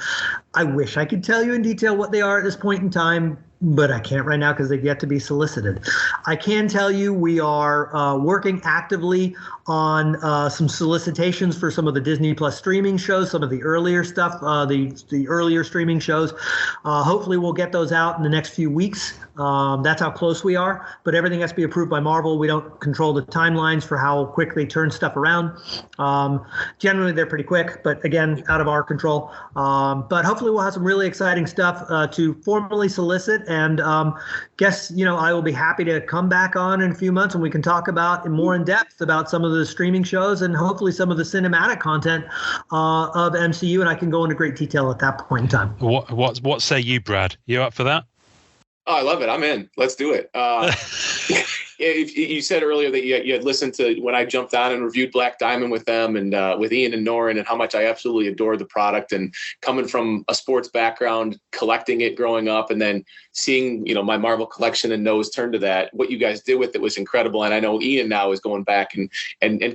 Speaker 4: I wish I could tell you in detail what they are at this point in time, but I can't right now because they've yet to be solicited. I can tell you we are working actively on some solicitations for some of the Disney Plus streaming shows, some of the earlier stuff, the earlier streaming shows. Hopefully we'll get those out in the next few weeks. That's how close we are, but everything has to be approved by Marvel. We don't control the timelines for how quick they turn stuff around. Generally, they're pretty quick, but again, out of our control. But hopefully we'll have some really exciting stuff to formally solicit. And I will be happy to come back on in a few months and we can talk about more in depth about some of the streaming shows and hopefully some of the cinematic content of MCU. And I can go into great detail at that point in time.
Speaker 2: What say you, Brad? You up for that?
Speaker 3: Oh, I love it. I'm in. Let's do it. You said earlier that you had listened to when I jumped on and reviewed Black Diamond with them and with Ian and Norin, and how much I absolutely adore the product. And coming from a sports background, collecting it growing up, and then seeing my Marvel collection and nose turn to that, what you guys did with it was incredible. And I know Ian now is going back and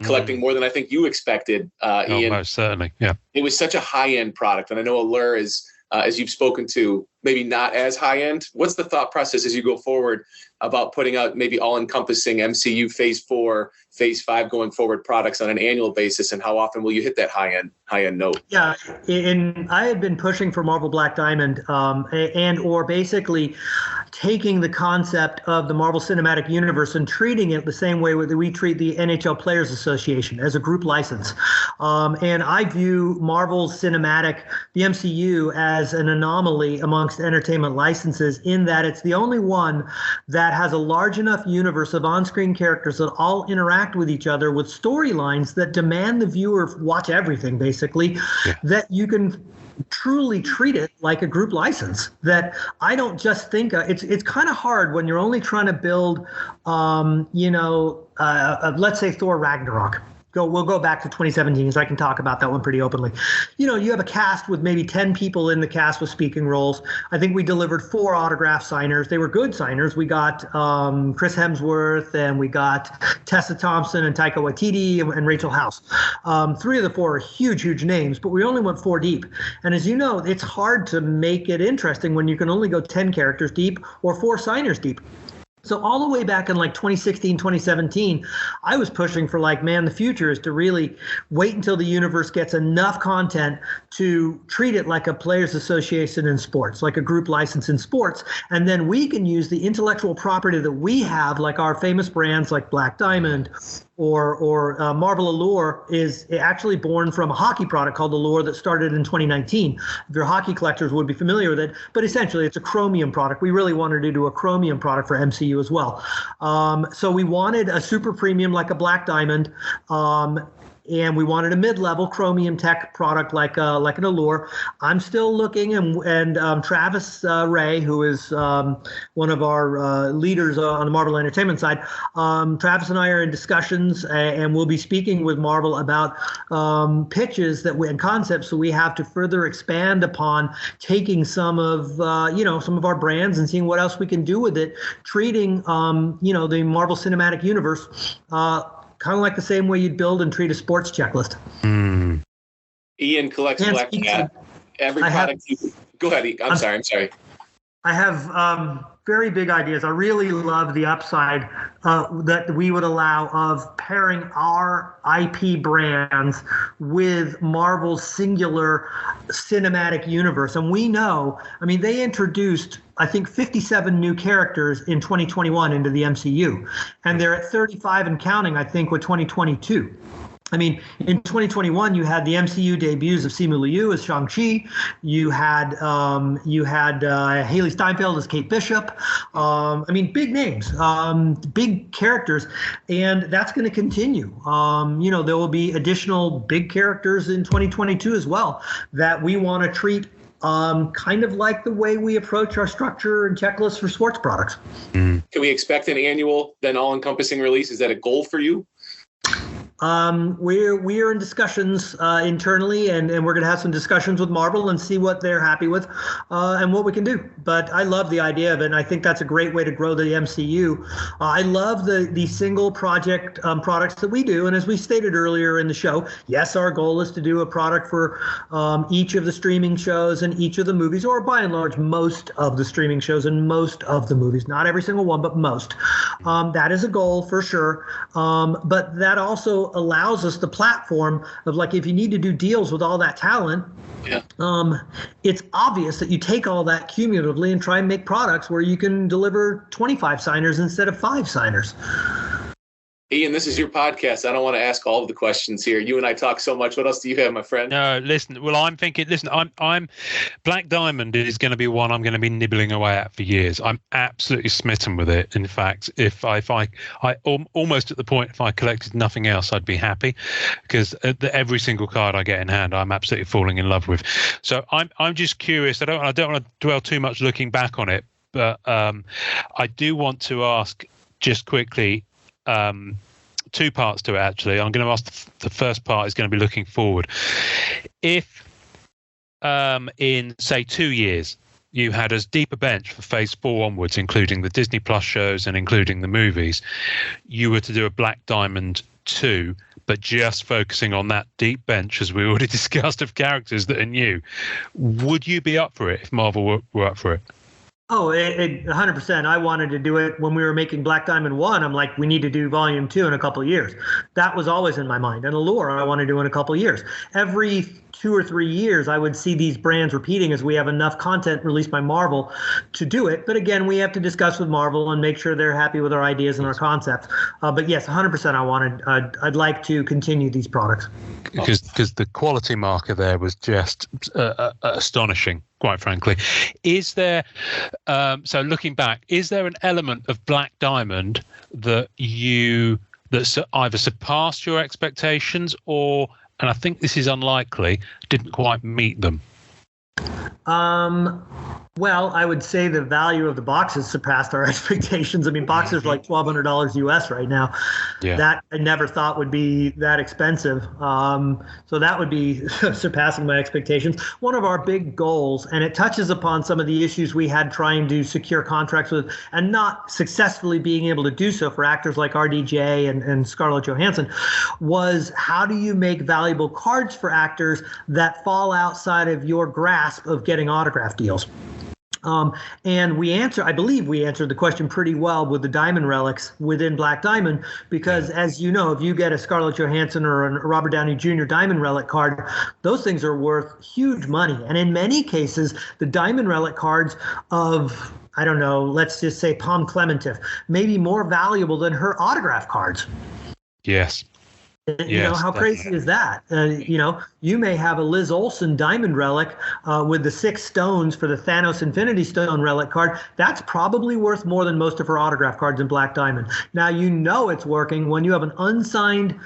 Speaker 3: collecting more than I think you expected. Ian,
Speaker 2: most certainly, yeah. It
Speaker 3: was such a high end product, and I know Allure is. As you've spoken to, maybe not as high end. What's the thought process as you go forward about putting out maybe all-encompassing MCU Phase 4, Phase 5 going forward products on an annual basis, and how often will you hit that high end note? Yeah,
Speaker 4: and I had been pushing for Marvel Black Diamond, or basically taking the concept of the Marvel Cinematic Universe and treating it the same way that we treat the NHL Players Association as a group license. And I view Marvel Cinematic, the MCU, as an anomaly amongst entertainment licenses in that it's the only one that has a large enough universe of on-screen characters that all interact with each other with storylines that demand the viewer watch everything, basically, that you can truly treat it like a group license. That I don't just think it's kind of hard when you're only trying to build, let's say Thor Ragnarok. we'll go back to 2017 so I can talk about that one pretty openly. You have a cast with maybe 10 people in the cast with speaking roles. I think we delivered 4 autograph signers. They were good signers. We got Chris Hemsworth, and we got Tessa Thompson and Taika Waititi and Rachel House. 3 of the 4 are huge names, but we only went 4 deep. And as you know, it's hard to make it interesting when you can only go 10 characters deep or 4 signers deep. So all the way back in like 2016, 2017, I was pushing for the future is to really wait until the universe gets enough content to treat it like a players association in sports, like a group license in sports. And then we can use the intellectual property that we have, like our famous brands like Black Diamond or Marvel Allure is actually born from a hockey product called Allure that started in 2019. If your hockey collectors would be familiar with it, but essentially it's a chromium product. We really wanted to do a chromium product for MCU as well. So we wanted a super premium like a Black Diamond. And we wanted a mid-level chromium tech product like an Allure. I'm still looking, and Travis Ray, who is one of our leaders on the Marvel Entertainment side, Travis and I are in discussions, and we'll be speaking with Marvel about pitches and concepts that we have to further expand upon, taking some of some of our brands and seeing what else we can do with it, treating the Marvel Cinematic Universe. Kind of like the same way you'd build and treat a sports checklist.
Speaker 3: Ian collects Black Cat. Every product. Go ahead. I'm sorry.
Speaker 4: I have very big ideas. I really love the upside that we would allow of pairing our IP brands with Marvel's singular cinematic universe. And we know, they introduced, I think, 57 new characters in 2021 into the MCU. And they're at 35 and counting, I think, with 2022. In 2021, you had the MCU debuts of Simu Liu as Shang-Chi. You had Haley Steinfeld as Kate Bishop. Big names, big characters, and that's going to continue. There will be additional big characters in 2022 as well that we want to treat kind of like the way we approach our structure and checklists for sports products.
Speaker 3: Can we expect an annual, then all-encompassing release? Is that a goal for you?
Speaker 4: We're in discussions internally, and we're going to have some discussions with Marvel and see what they're happy with and what we can do. But I love the idea of it, and I think that's a great way to grow the MCU. I love the single project products that we do, and as we stated earlier in the show, yes, our goal is to do a product for each of the streaming shows and each of the movies, or by and large, most of the streaming shows and most of the movies. Not every single one, but most. That is a goal for sure. But that also allows us the platform of, like, if you need to do deals with all that talent, it's obvious that you take all that cumulatively and try and make products where you can deliver 25 signers instead of 5 signers.
Speaker 3: Ian, this is your podcast. I don't want to ask all of the questions here. You and I talk so much. What else do you have, my friend?
Speaker 2: No, listen. Well, I'm thinking. Listen, I'm Black Diamond is going to be one I'm going to be nibbling away at for years. I'm absolutely smitten with it. In fact, if I almost at the point, if I collected nothing else, I'd be happy, because every single card I get in hand, I'm absolutely falling in love with. So I'm just curious. I don't want to dwell too much looking back on it, but I do want to ask just quickly. 2 parts to it, actually. I'm going to ask the first part is going to be looking forward. If in, say, 2 years, you had as deep a bench for phase 4 onwards, including the Disney Plus shows and including the movies, you were to do a Black Diamond 2, but just focusing on that deep bench, as we already discussed, of characters that are new, would you be up for it if Marvel were up for it?
Speaker 4: Oh, 100%. I wanted to do it when we were making Black Diamond 1. I'm like, we need to do volume 2 in a couple of years. That was always in my mind. And Allure, I want to do in a couple of years. Every 2 or 3 years, I would see these brands repeating as we have enough content released by Marvel to do it. But again, we have to discuss with Marvel and make sure they're happy with our ideas and our concepts. But yes, 100%. I'd like to continue these products.
Speaker 2: Because the quality marker there was just astonishing, quite frankly. Is there, so looking back, is there an element of Black Diamond that either surpassed your expectations or, and I think this is unlikely, didn't quite meet them?
Speaker 4: Well, I would say the value of the boxes surpassed our expectations. I mean, boxes are like $1,200 US right now.
Speaker 2: Yeah.
Speaker 4: That I never thought would be that expensive. So that would be surpassing my expectations. One of our big goals, and it touches upon some of the issues we had trying to secure contracts with and not successfully being able to do so for actors like RDJ and Scarlett Johansson, was how do you make valuable cards for actors that fall outside of your grasp of getting autograph deals? And I believe we answered the question pretty well with the diamond relics within Black Diamond, because as you know, if you get a Scarlett Johansson or a Robert Downey Jr. diamond relic card, those things are worth huge money. And in many cases, the diamond relic cards of, I don't know, let's just say Pom Klementif, may be more valuable than her autograph cards.
Speaker 2: Yes.
Speaker 4: You know, how crazy is that? You know, you may have a Liz Olsen diamond relic with the 6 stones for the Thanos Infinity Stone relic card. That's probably worth more than most of her autograph cards in Black Diamond. Now, you know it's working when you have an unsigned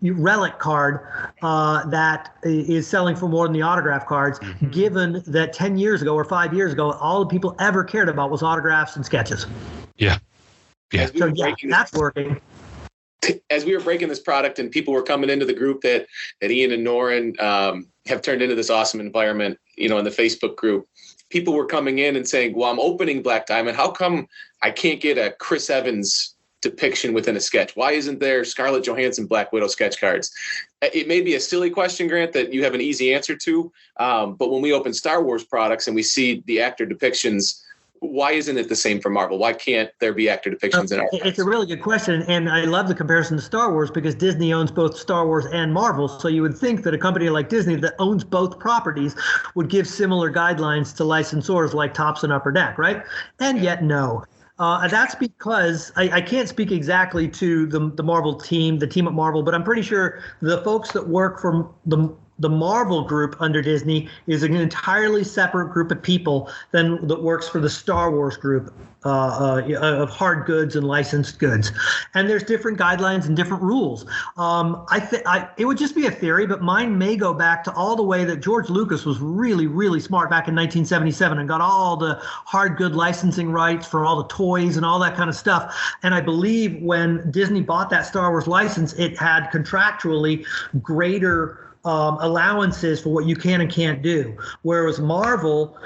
Speaker 4: relic card that is selling for more than the autograph cards, given that 10 years ago or 5 years ago, all the people ever cared about was autographs and sketches.
Speaker 2: Yeah. Yeah.
Speaker 4: So, yeah, that's working.
Speaker 3: As we were breaking this product and people were coming into the group that Ian and Norin have turned into this awesome environment, you know, in the Facebook group, people were coming in and saying, well, I'm opening Black Diamond. How come I can't get a Chris Evans depiction within a sketch? Why isn't there Scarlett Johansson Black Widow sketch cards? It may be a silly question, Grant, that you have an easy answer to. But when we open Star Wars products and we see the actor depictions, why isn't it the same for Marvel? Why can't there be actor depictions in our?
Speaker 4: It's a really good question, and I love the comparison to Star Wars because Disney owns both Star Wars and Marvel. So you would think that a company like Disney that owns both properties would give similar guidelines to licensors like Topps and Upper Deck, right? And yet no. That's because I can't speak exactly to the Marvel team, the team at Marvel, but I'm pretty sure the folks that work for the Marvel group under Disney is an entirely separate group of people than that works for the Star Wars group of hard goods and licensed goods. And there's different guidelines and different rules. It would just be a theory, but mine may go back to all the way that George Lucas was really, really smart back in 1977 and got all the hard good licensing rights for all the toys and all that kind of stuff. And I believe when Disney bought that Star Wars license, it had contractually greater allowances for what you can and can't do. Whereas Marvel,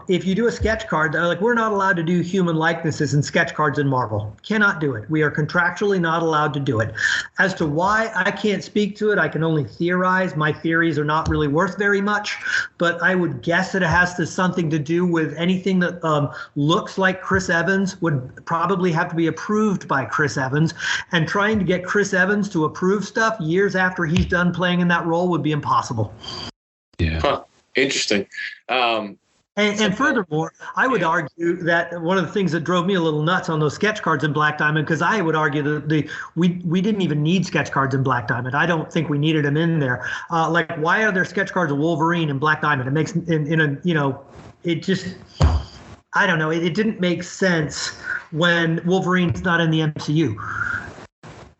Speaker 4: if you do a sketch card, they're like, we're not allowed to do human likenesses in sketch cards in Marvel. Cannot do it. We are contractually not allowed to do it. As to why, I can't speak to it. I can only theorize. My theories are not really worth very much, but I would guess that it has something to do with anything that looks like Chris Evans would probably have to be approved by Chris Evans, and trying to get Chris Evans to approve stuff years after he's done playing in that role would be impossible.
Speaker 2: Yeah.
Speaker 3: Huh. Interesting.
Speaker 4: And furthermore, I would argue that one of the things that drove me a little nuts on those sketch cards in Black Diamond, because I would argue that we didn't even need sketch cards in Black Diamond. I don't think we needed them in there. Like, why are there sketch cards of Wolverine in Black Diamond? It makes it just, I don't know. It didn't make sense when Wolverine's not in the MCU.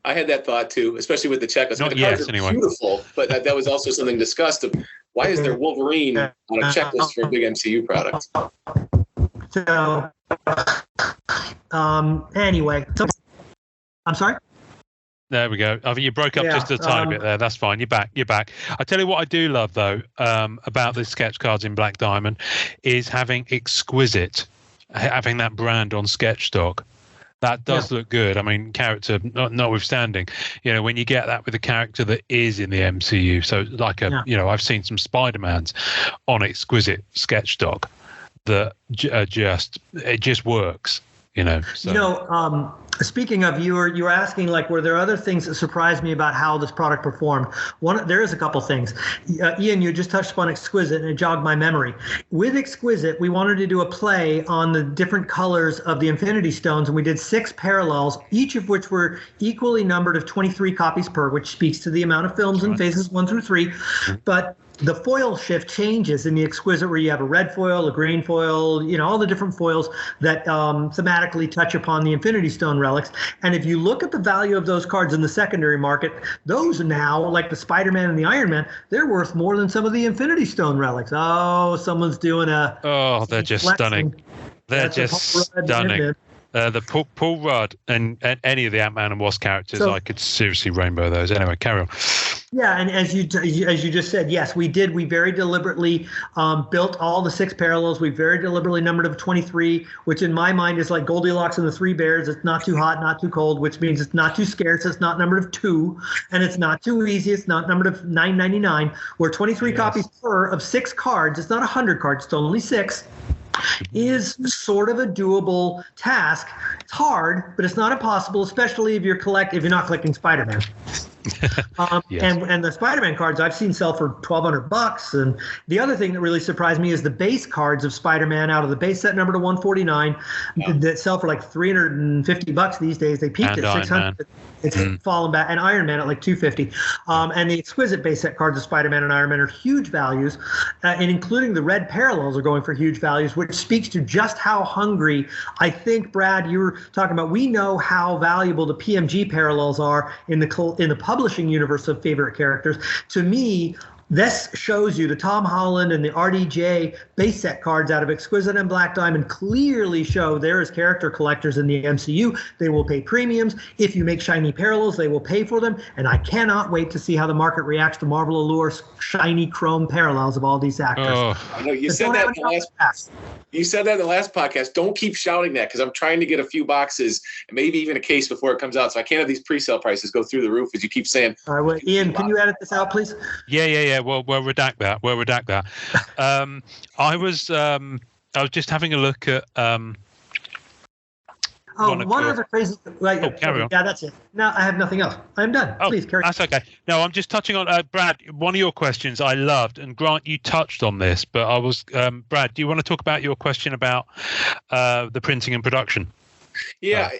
Speaker 3: I had that thought too, especially with the checklist.
Speaker 2: Not
Speaker 3: the
Speaker 2: yet,
Speaker 3: cards are
Speaker 2: anyway.
Speaker 3: Beautiful, but that was also something discussed of why is there Wolverine on a checklist for a big MCU product?
Speaker 4: So, anyway, I'm sorry.
Speaker 2: There we go. I think you broke up just a tiny bit there. That's fine. You're back. I tell you what I do love, though, about the sketch cards in Black Diamond is having that brand on sketch stock. That does look good. I mean, character notwithstanding, when you get that with a character that is in the MCU. So like I've seen some Spider-Mans on exquisite sketch stock that just works. So.
Speaker 4: Speaking of, you were asking, like, were there other things that surprised me about how this product performed? There is a couple things. Ian, you just touched upon Exquisite, and it jogged my memory. With Exquisite, we wanted to do a play on the different colors of the Infinity Stones, and we did 6 parallels, each of which were equally numbered of 23 copies per, which speaks to the amount of films in phases 1 through 3. But the foil shift changes in the Exquisite, where you have a red foil, a green foil, all the different foils that thematically touch upon the Infinity Stone relics. And if you look at the value of those cards in the secondary market, those now, like the Spider-Man and the Iron Man, they're worth more than some of the Infinity Stone relics. Oh, someone's doing a...
Speaker 2: Oh, they're just stunning. They're just stunning. The Paul Rudd and any of the Ant-Man and Wasp characters, I could seriously rainbow those. Anyway, carry on.
Speaker 4: Yeah, and as you just said, yes, we did. We very deliberately built all the 6 parallels. We very deliberately numbered of 23, which in my mind is like Goldilocks and the 3 Bears. It's not too hot, not too cold, which means it's not too scarce. It's not numbered of 2, and it's not too easy. It's not numbered of 9.99. We're 23 copies per of 6 cards. It's not 100 cards. It's only 6. Is sort of a doable task. It's hard, but it's not impossible, especially if you're not collecting Spider-Man.
Speaker 2: Yes.
Speaker 4: And the Spider-Man cards I've seen sell for $1,200. And the other thing that really surprised me is the base cards of Spider-Man out of the base set number to 149 that sell for like $350 these days. They peaked at 600. It's fallen back, and Iron Man at like $250. And the Exquisite base set cards of Spider-Man and Iron Man are huge values, and including the red parallels are going for huge values, which speaks to just how hungry. I think, Brad, you were talking about. We know how valuable the PMG parallels are in the publishing universe of favorite characters. To me, this shows you the Tom Holland and the RDJ base set cards out of Exquisite and Black Diamond clearly show there is character collectors in the MCU. They will pay premiums. If you make shiny parallels, they will pay for them. And I cannot wait to see how the market reacts to Marvel Allure's shiny chrome parallels of all these actors.
Speaker 3: I know you said that in the last. You said that in the last podcast. Don't keep shouting that, because I'm trying to get a few boxes and maybe even a case before it comes out. So I can't have these pre-sale prices go through the roof, as you keep saying.
Speaker 4: All right, well, Ian, can you edit this out, please?
Speaker 2: Yeah. We'll redact that. I was just having a look at.
Speaker 4: One other crazy. Right,
Speaker 2: carry on.
Speaker 4: Yeah, that's it. Now I have nothing else. I'm done. Please carry on.
Speaker 2: That's okay. No, I'm just touching on Brad. One of your questions I loved, and Grant, you touched on this, but I was Brad. Do you want to talk about your question about the printing and production?
Speaker 3: Yeah,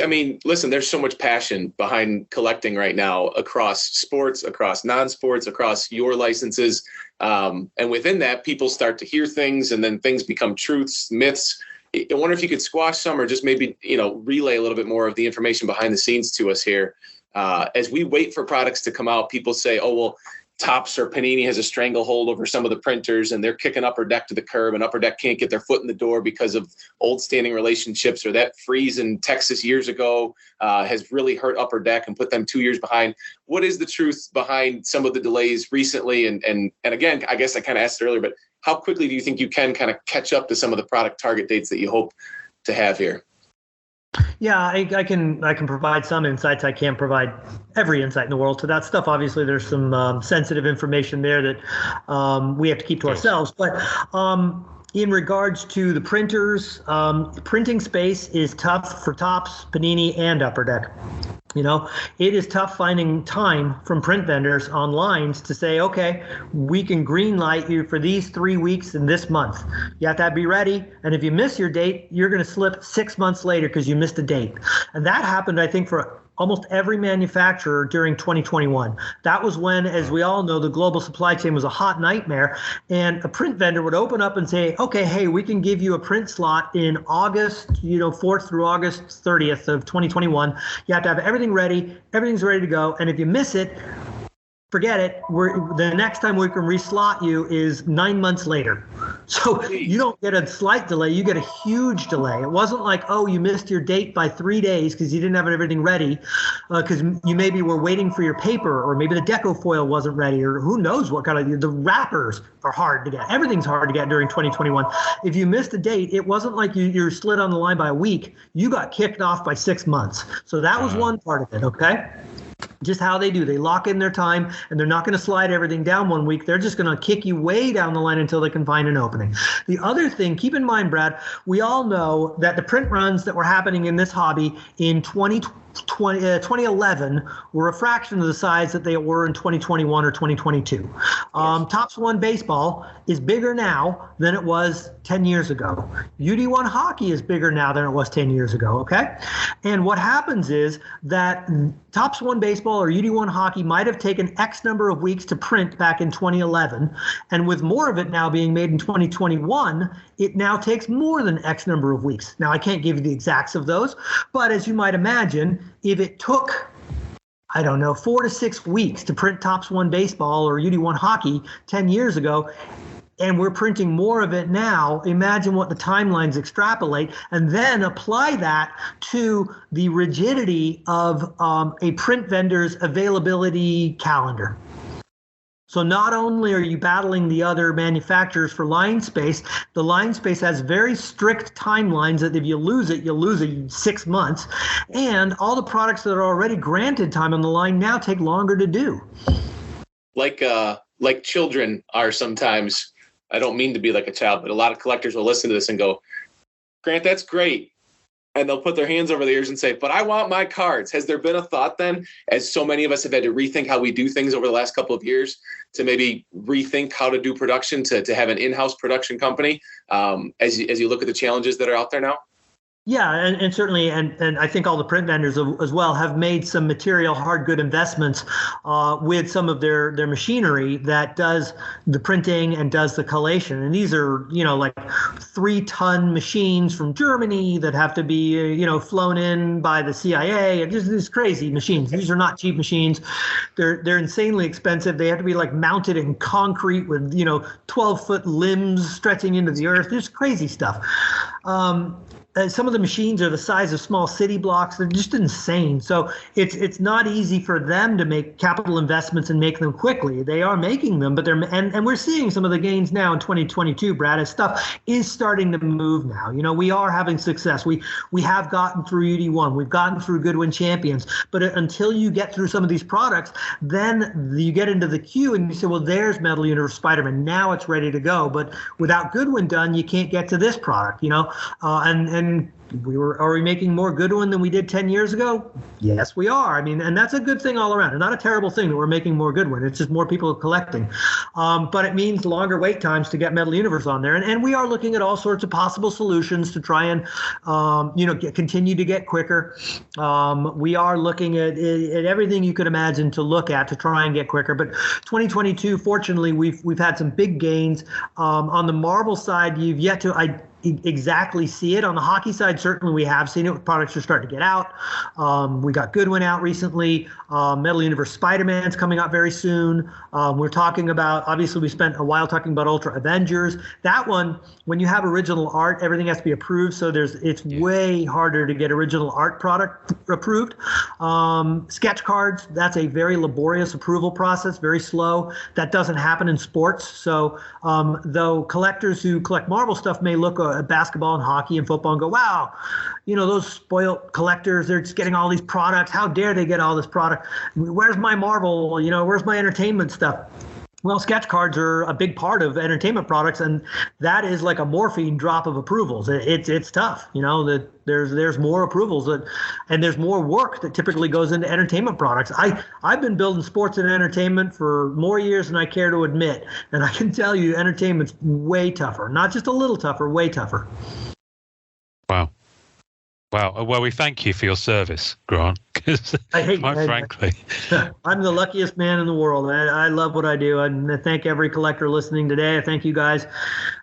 Speaker 3: I mean, listen, there's so much passion behind collecting right now across sports, across non-sports, across your licenses. And within that, people start to hear things, and then things become truths, myths. I wonder if you could squash some, or just maybe, relay a little bit more of the information behind the scenes to us here. As we wait for products to come out, people say, oh, well, Topps or Panini has a stranglehold over some of the printers, and they're kicking Upper Deck to the curb, and Upper Deck can't get their foot in the door because of old standing relationships, or that freeze in Texas years ago has really hurt Upper Deck and put them 2 years behind. What is the truth behind some of the delays recently? And again, I guess I kind of asked earlier, but how quickly do you think you can kind of catch up to some of the product target dates that you hope to have here?
Speaker 4: Yeah, I can provide some insights. I can't provide every insight in the world to that stuff. Obviously, there's some sensitive information there that we have to keep to ourselves. But in regards to the printers, the printing space is tough for Topps, Panini, and Upper Deck. It is tough finding time from print vendors on lines to say, okay, we can green light you for these 3 weeks in this month. You have to be ready. And if you miss your date, you're going to slip 6 months later because you missed a date. And that happened, I think, for almost every manufacturer during 2021. That was when, as we all know, the global supply chain was a hot nightmare. And a print vendor would open up and say, okay, hey, we can give you a print slot in August, 4th through August 30th of 2021. You have to have everything ready. Everything's ready to go. And if you miss it, forget it. The next time we can reslot you is 9 months later. So you don't get a slight delay. You get a huge delay. It wasn't like, oh, you missed your date by 3 days because you didn't have everything ready because you maybe were waiting for your paper, or maybe the deco foil wasn't ready, or who knows what kind of – the wrappers are hard to get. Everything's hard to get during 2021. If you missed a date, it wasn't like you slid on the line by a week. You got kicked off by 6 months. So that was one part of it, okay? Just how they do. They lock in their time, and they're not going to slide everything down 1 week. They're just going to kick you way down the line until they can find an opening. The other thing, keep in mind, Brad, we all know that the print runs that were happening in this hobby in 2011 were a fraction of the size that they were in 2021 or 2022. Topps 1 baseball is bigger now than it was 10 years ago. UD1 hockey is bigger now than it was 10 years ago, okay? And what happens is that Topps 1 baseball baseball or UD1 hockey might have taken X number of weeks to print back in 2011. And with more of it now being made in 2021, it now takes more than X number of weeks. Now, I can't give you the exacts of those, but as you might imagine, if it took, I don't know, 4 to 6 weeks to print Topps 1 baseball or UD1 hockey 10 years ago, and we're printing more of it now, imagine what the timelines extrapolate, and then apply that to the rigidity of a print vendor's availability calendar. So not only are you battling the other manufacturers for line space, the line space has very strict timelines that if you lose it 6 months. And all the products that are already granted time on the line now take longer to do.
Speaker 3: Like children are sometimes. I don't mean to be like a child, but a lot of collectors will listen to this and go, Grant, that's great. And they'll put their hands over their ears and say, but I want my cards. Has there been a thought then, as so many of us have had to rethink how we do things over the last couple of years, to maybe rethink how to do production, to have an in-house production company, as you look at the challenges that are out there now?
Speaker 4: Yeah, and certainly, and I think all the print vendors as well have made some material hard good investments with some of their machinery that does the printing and does the collation. And these are, like 3-ton machines from Germany that have to be, flown in by the CIA. And just these crazy machines. These are not cheap machines. They're insanely expensive. They have to be like mounted in concrete with, 12-foot limbs stretching into the earth. There's crazy stuff. Some of the machines are the size of small city blocks. They're just insane. So it's not easy for them to make capital investments and make them quickly. They are making them, but and we're seeing some of the gains now in 2022, Brad, as stuff is starting to move now. We are having success. We have gotten through UD1. We've gotten through Goodwin Champions. But until you get through some of these products, then you get into the queue and you say, well, there's Metal Universe Spider-Man. Now it's ready to go. But without Goodwin done, you can't get to this product, and are we making more Goodwin than we did 10 years ago? Yes, we are. And that's a good thing all around. And not a terrible thing that we're making more Goodwin. It's just more people are collecting. But it means longer wait times to get Metal Universe on there. And we are looking at all sorts of possible solutions to try and, continue to get quicker. We are looking at everything you could imagine to look at to try and get quicker. But 2022, fortunately, we've had some big gains. On the Marvel side, you've yet to exactly see it. On the hockey side, certainly we have seen it. Products are starting to get out. We got Goodwin out recently. Metal Universe Spider-Man's coming out very soon. We're talking about, obviously we spent a while talking about Ultra Avengers. That one, when you have original art, everything has to be approved. So it's way harder to get original art product approved. Sketch cards, that's a very laborious approval process, very slow. That doesn't happen in sports. So though collectors who collect Marvel stuff may look at basketball and hockey and football and go, wow, those spoiled collectors, they're just getting all these products. How dare they get all this product? Where's my Marvel? Where's my entertainment stuff? Well, sketch cards are a big part of entertainment products, and that is like a morphine drop of approvals. It's tough, that there's more approvals and there's more work that typically goes into entertainment products. I've been building sports and entertainment for more years than I care to admit, and I can tell you entertainment's way tougher, not just a little tougher, way tougher.
Speaker 2: Wow. Well, we thank you for your service, Grant, because frankly,
Speaker 4: I'm the luckiest man in the world. I love what I do. And I thank every collector listening today. I thank you guys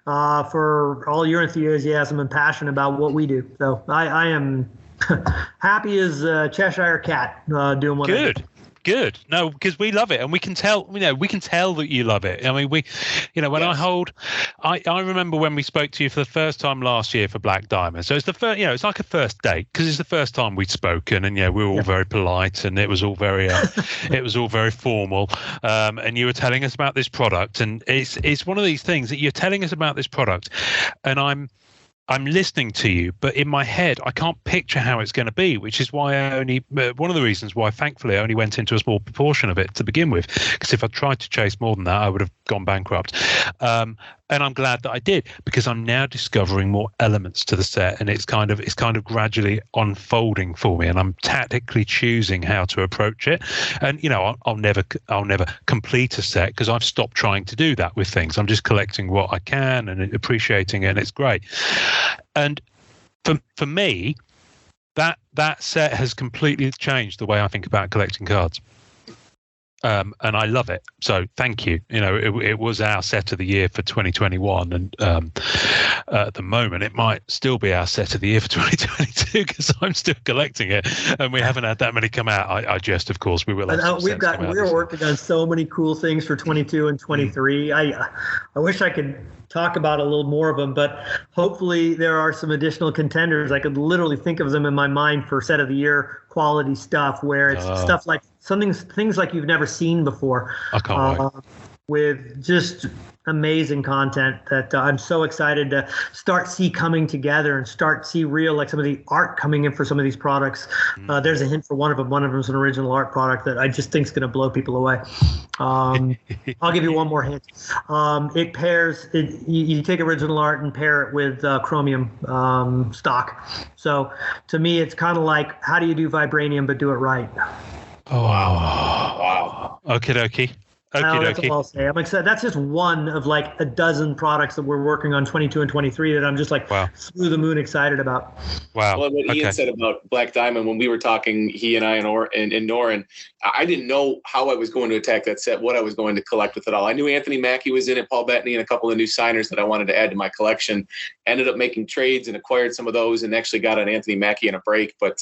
Speaker 4: for all your enthusiasm and passion about what we do. So I am happy as a Cheshire cat doing what I do.
Speaker 2: Good. No, because we love it, and we can tell. We can tell that you love it. When I remember when we spoke to you for the first time last year for Black Diamond. So it's the first. It's like a first date because it's the first time we'd spoken, and we were all very polite, and it was all very, formal. And you were telling us about this product, and it's one of these things that you're telling us about this product, and I'm listening to you, but in my head, I can't picture how it's going to be, which is why one of the reasons why, thankfully, I only went into a small proportion of it to begin with, because if I tried to chase more than that, I would have gone bankrupt. And I'm glad that I did, because I'm now discovering more elements to the set, and it's kind of gradually unfolding for me, and I'm tactically choosing how to approach it. And I'll never complete a set because I've stopped trying to do that with things. I'm just collecting what I can and appreciating it, and it's great. And for me, that set has completely changed the way I think about collecting cards. And I love it. So thank you. It was our set of the year for 2021, and at the moment it might still be our set of the year for 2022 because I'm still collecting it, and we haven't had that many come out. I jest, of course. We will.
Speaker 4: We're working on so many cool things for 22 and 23. I wish I could talk about a little more of them, but hopefully there are some additional contenders. I could literally think of them in my mind for set of the year quality stuff, where it's stuff like things like you've never seen before.
Speaker 2: I can't wait.
Speaker 4: With just amazing content that I'm so excited to see coming together and see real, like some of the art coming in for some of these products. There's a hint for one of them. One of them is an original art product that I just think is going to blow people away. I'll give you one more hint. It pairs, you take original art and pair it with chromium stock. So to me, it's kind of like, how do you do vibranium but do it right?
Speaker 2: Oh, wow. Okie dokie.
Speaker 4: That's all I'll say. I'm excited. That's just one of like a dozen products that we're working on 22 and 23 that I'm just like through the moon excited about.
Speaker 2: Wow.
Speaker 3: Well, what Ian said about Black Diamond, when we were talking, he and I and Norin, I didn't know how I was going to attack that set, what I was going to collect with it all. I knew Anthony Mackie was in it, Paul Bettany, and a couple of new signers that I wanted to add to my collection. Ended up making trades and acquired some of those, and actually got an Anthony Mackie in a break, but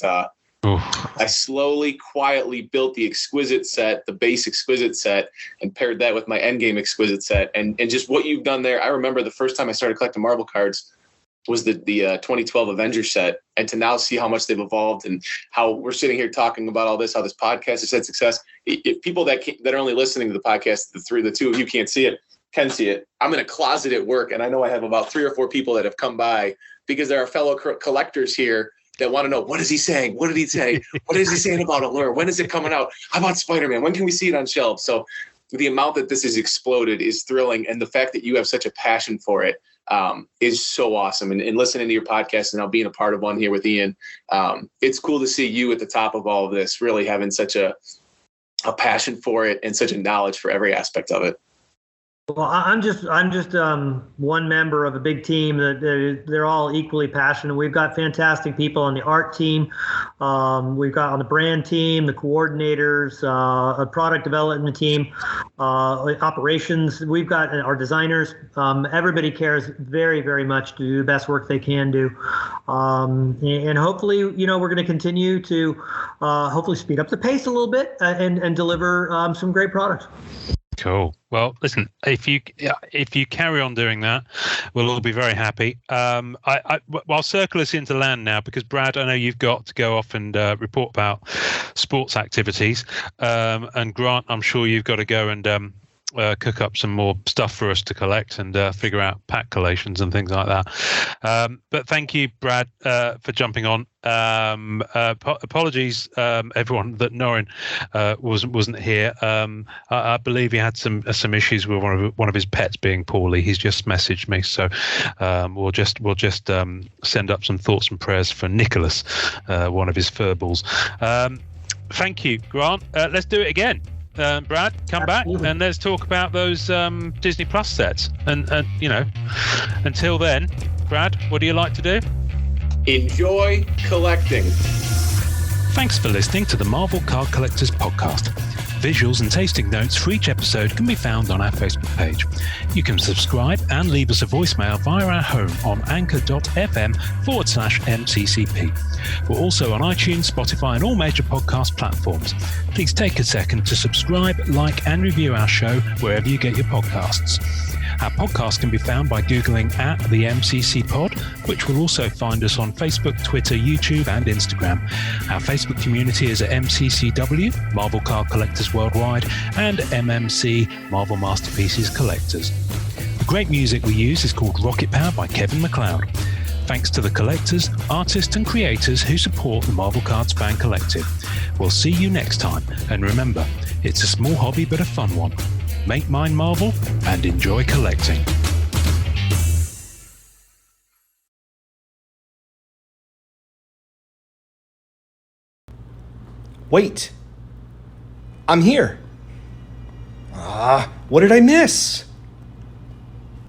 Speaker 3: I slowly, quietly built the Exquisite set, the base Exquisite set, and paired that with my Endgame Exquisite set. And just what you've done there, I remember the first time I started collecting Marvel cards was the 2012 Avengers set. And to now see how much they've evolved and how we're sitting here talking about all this, how this podcast has had success. If people that are only listening to the podcast, the two of you can't see it, can see it. I'm in a closet at work, and I know I have about 3 or 4 people that have come by because there are fellow collectors here that want to know, what is he saying? What did he say? What is he saying about Allure? When is it coming out? How about Spider-Man? When can we see it on shelves? So the amount that this has exploded is thrilling. And the fact that you have such a passion for it is so awesome. And listening to your podcast and now being a part of one here with Ian, it's cool to see you at the top of all of this, really having such a passion for it and such a knowledge for every aspect of it.
Speaker 4: Well, I'm just one member of a big team that they're all equally passionate. We've got fantastic people on the art team. We've got on the brand team, the coordinators, a product development team, operations. We've got our designers. Everybody cares very, very much to do the best work they can do. And hopefully, we're going to continue to hopefully speed up the pace a little bit and deliver some great products.
Speaker 2: Cool. Well, listen, if you carry on doing that, we'll all be very happy. I'll circle us into land now because, Brad, I know you've got to go off and report about sports activities. And Grant, I'm sure you've got to go and cook up some more stuff for us to collect and figure out pack collations and things like that. But thank you, Brad, for jumping on. Apologies, everyone, that Norin wasn't here. I believe he had some issues with one of his pets being poorly. He's just messaged me, so we'll just send up some thoughts and prayers for Nicholas, one of his furballs. Thank you, Grant. Let's do it again. Brad, come back and let's talk about those Disney Plus sets. And until then, Brad, what do you like to do?
Speaker 3: Enjoy collecting.
Speaker 2: Thanks for listening to the Marvel Card Collectors Podcast. Visuals and tasting notes for each episode can be found on our Facebook page. You can subscribe and leave us a voicemail via our home on anchor.fm/MCCP. We're also on iTunes, Spotify, and all major podcast platforms. Please take a second to subscribe, like, and review our show wherever you get your podcasts. Our podcast can be found by Googling at the MCC Pod, which will also find us on Facebook, Twitter, YouTube, and Instagram. Our Facebook community is at MCCW, Marvel Card Collectors Worldwide, and MMC, Marvel Masterpieces Collectors. The great music we use is called Rocket Power by Kevin MacLeod. Thanks to the collectors, artists, and creators who support the Marvel Cards Fan Collective. We'll see you next time, and remember, it's a small hobby but a fun one. Make mine Marvel and enjoy collecting.
Speaker 5: Wait. I'm here. What did I miss?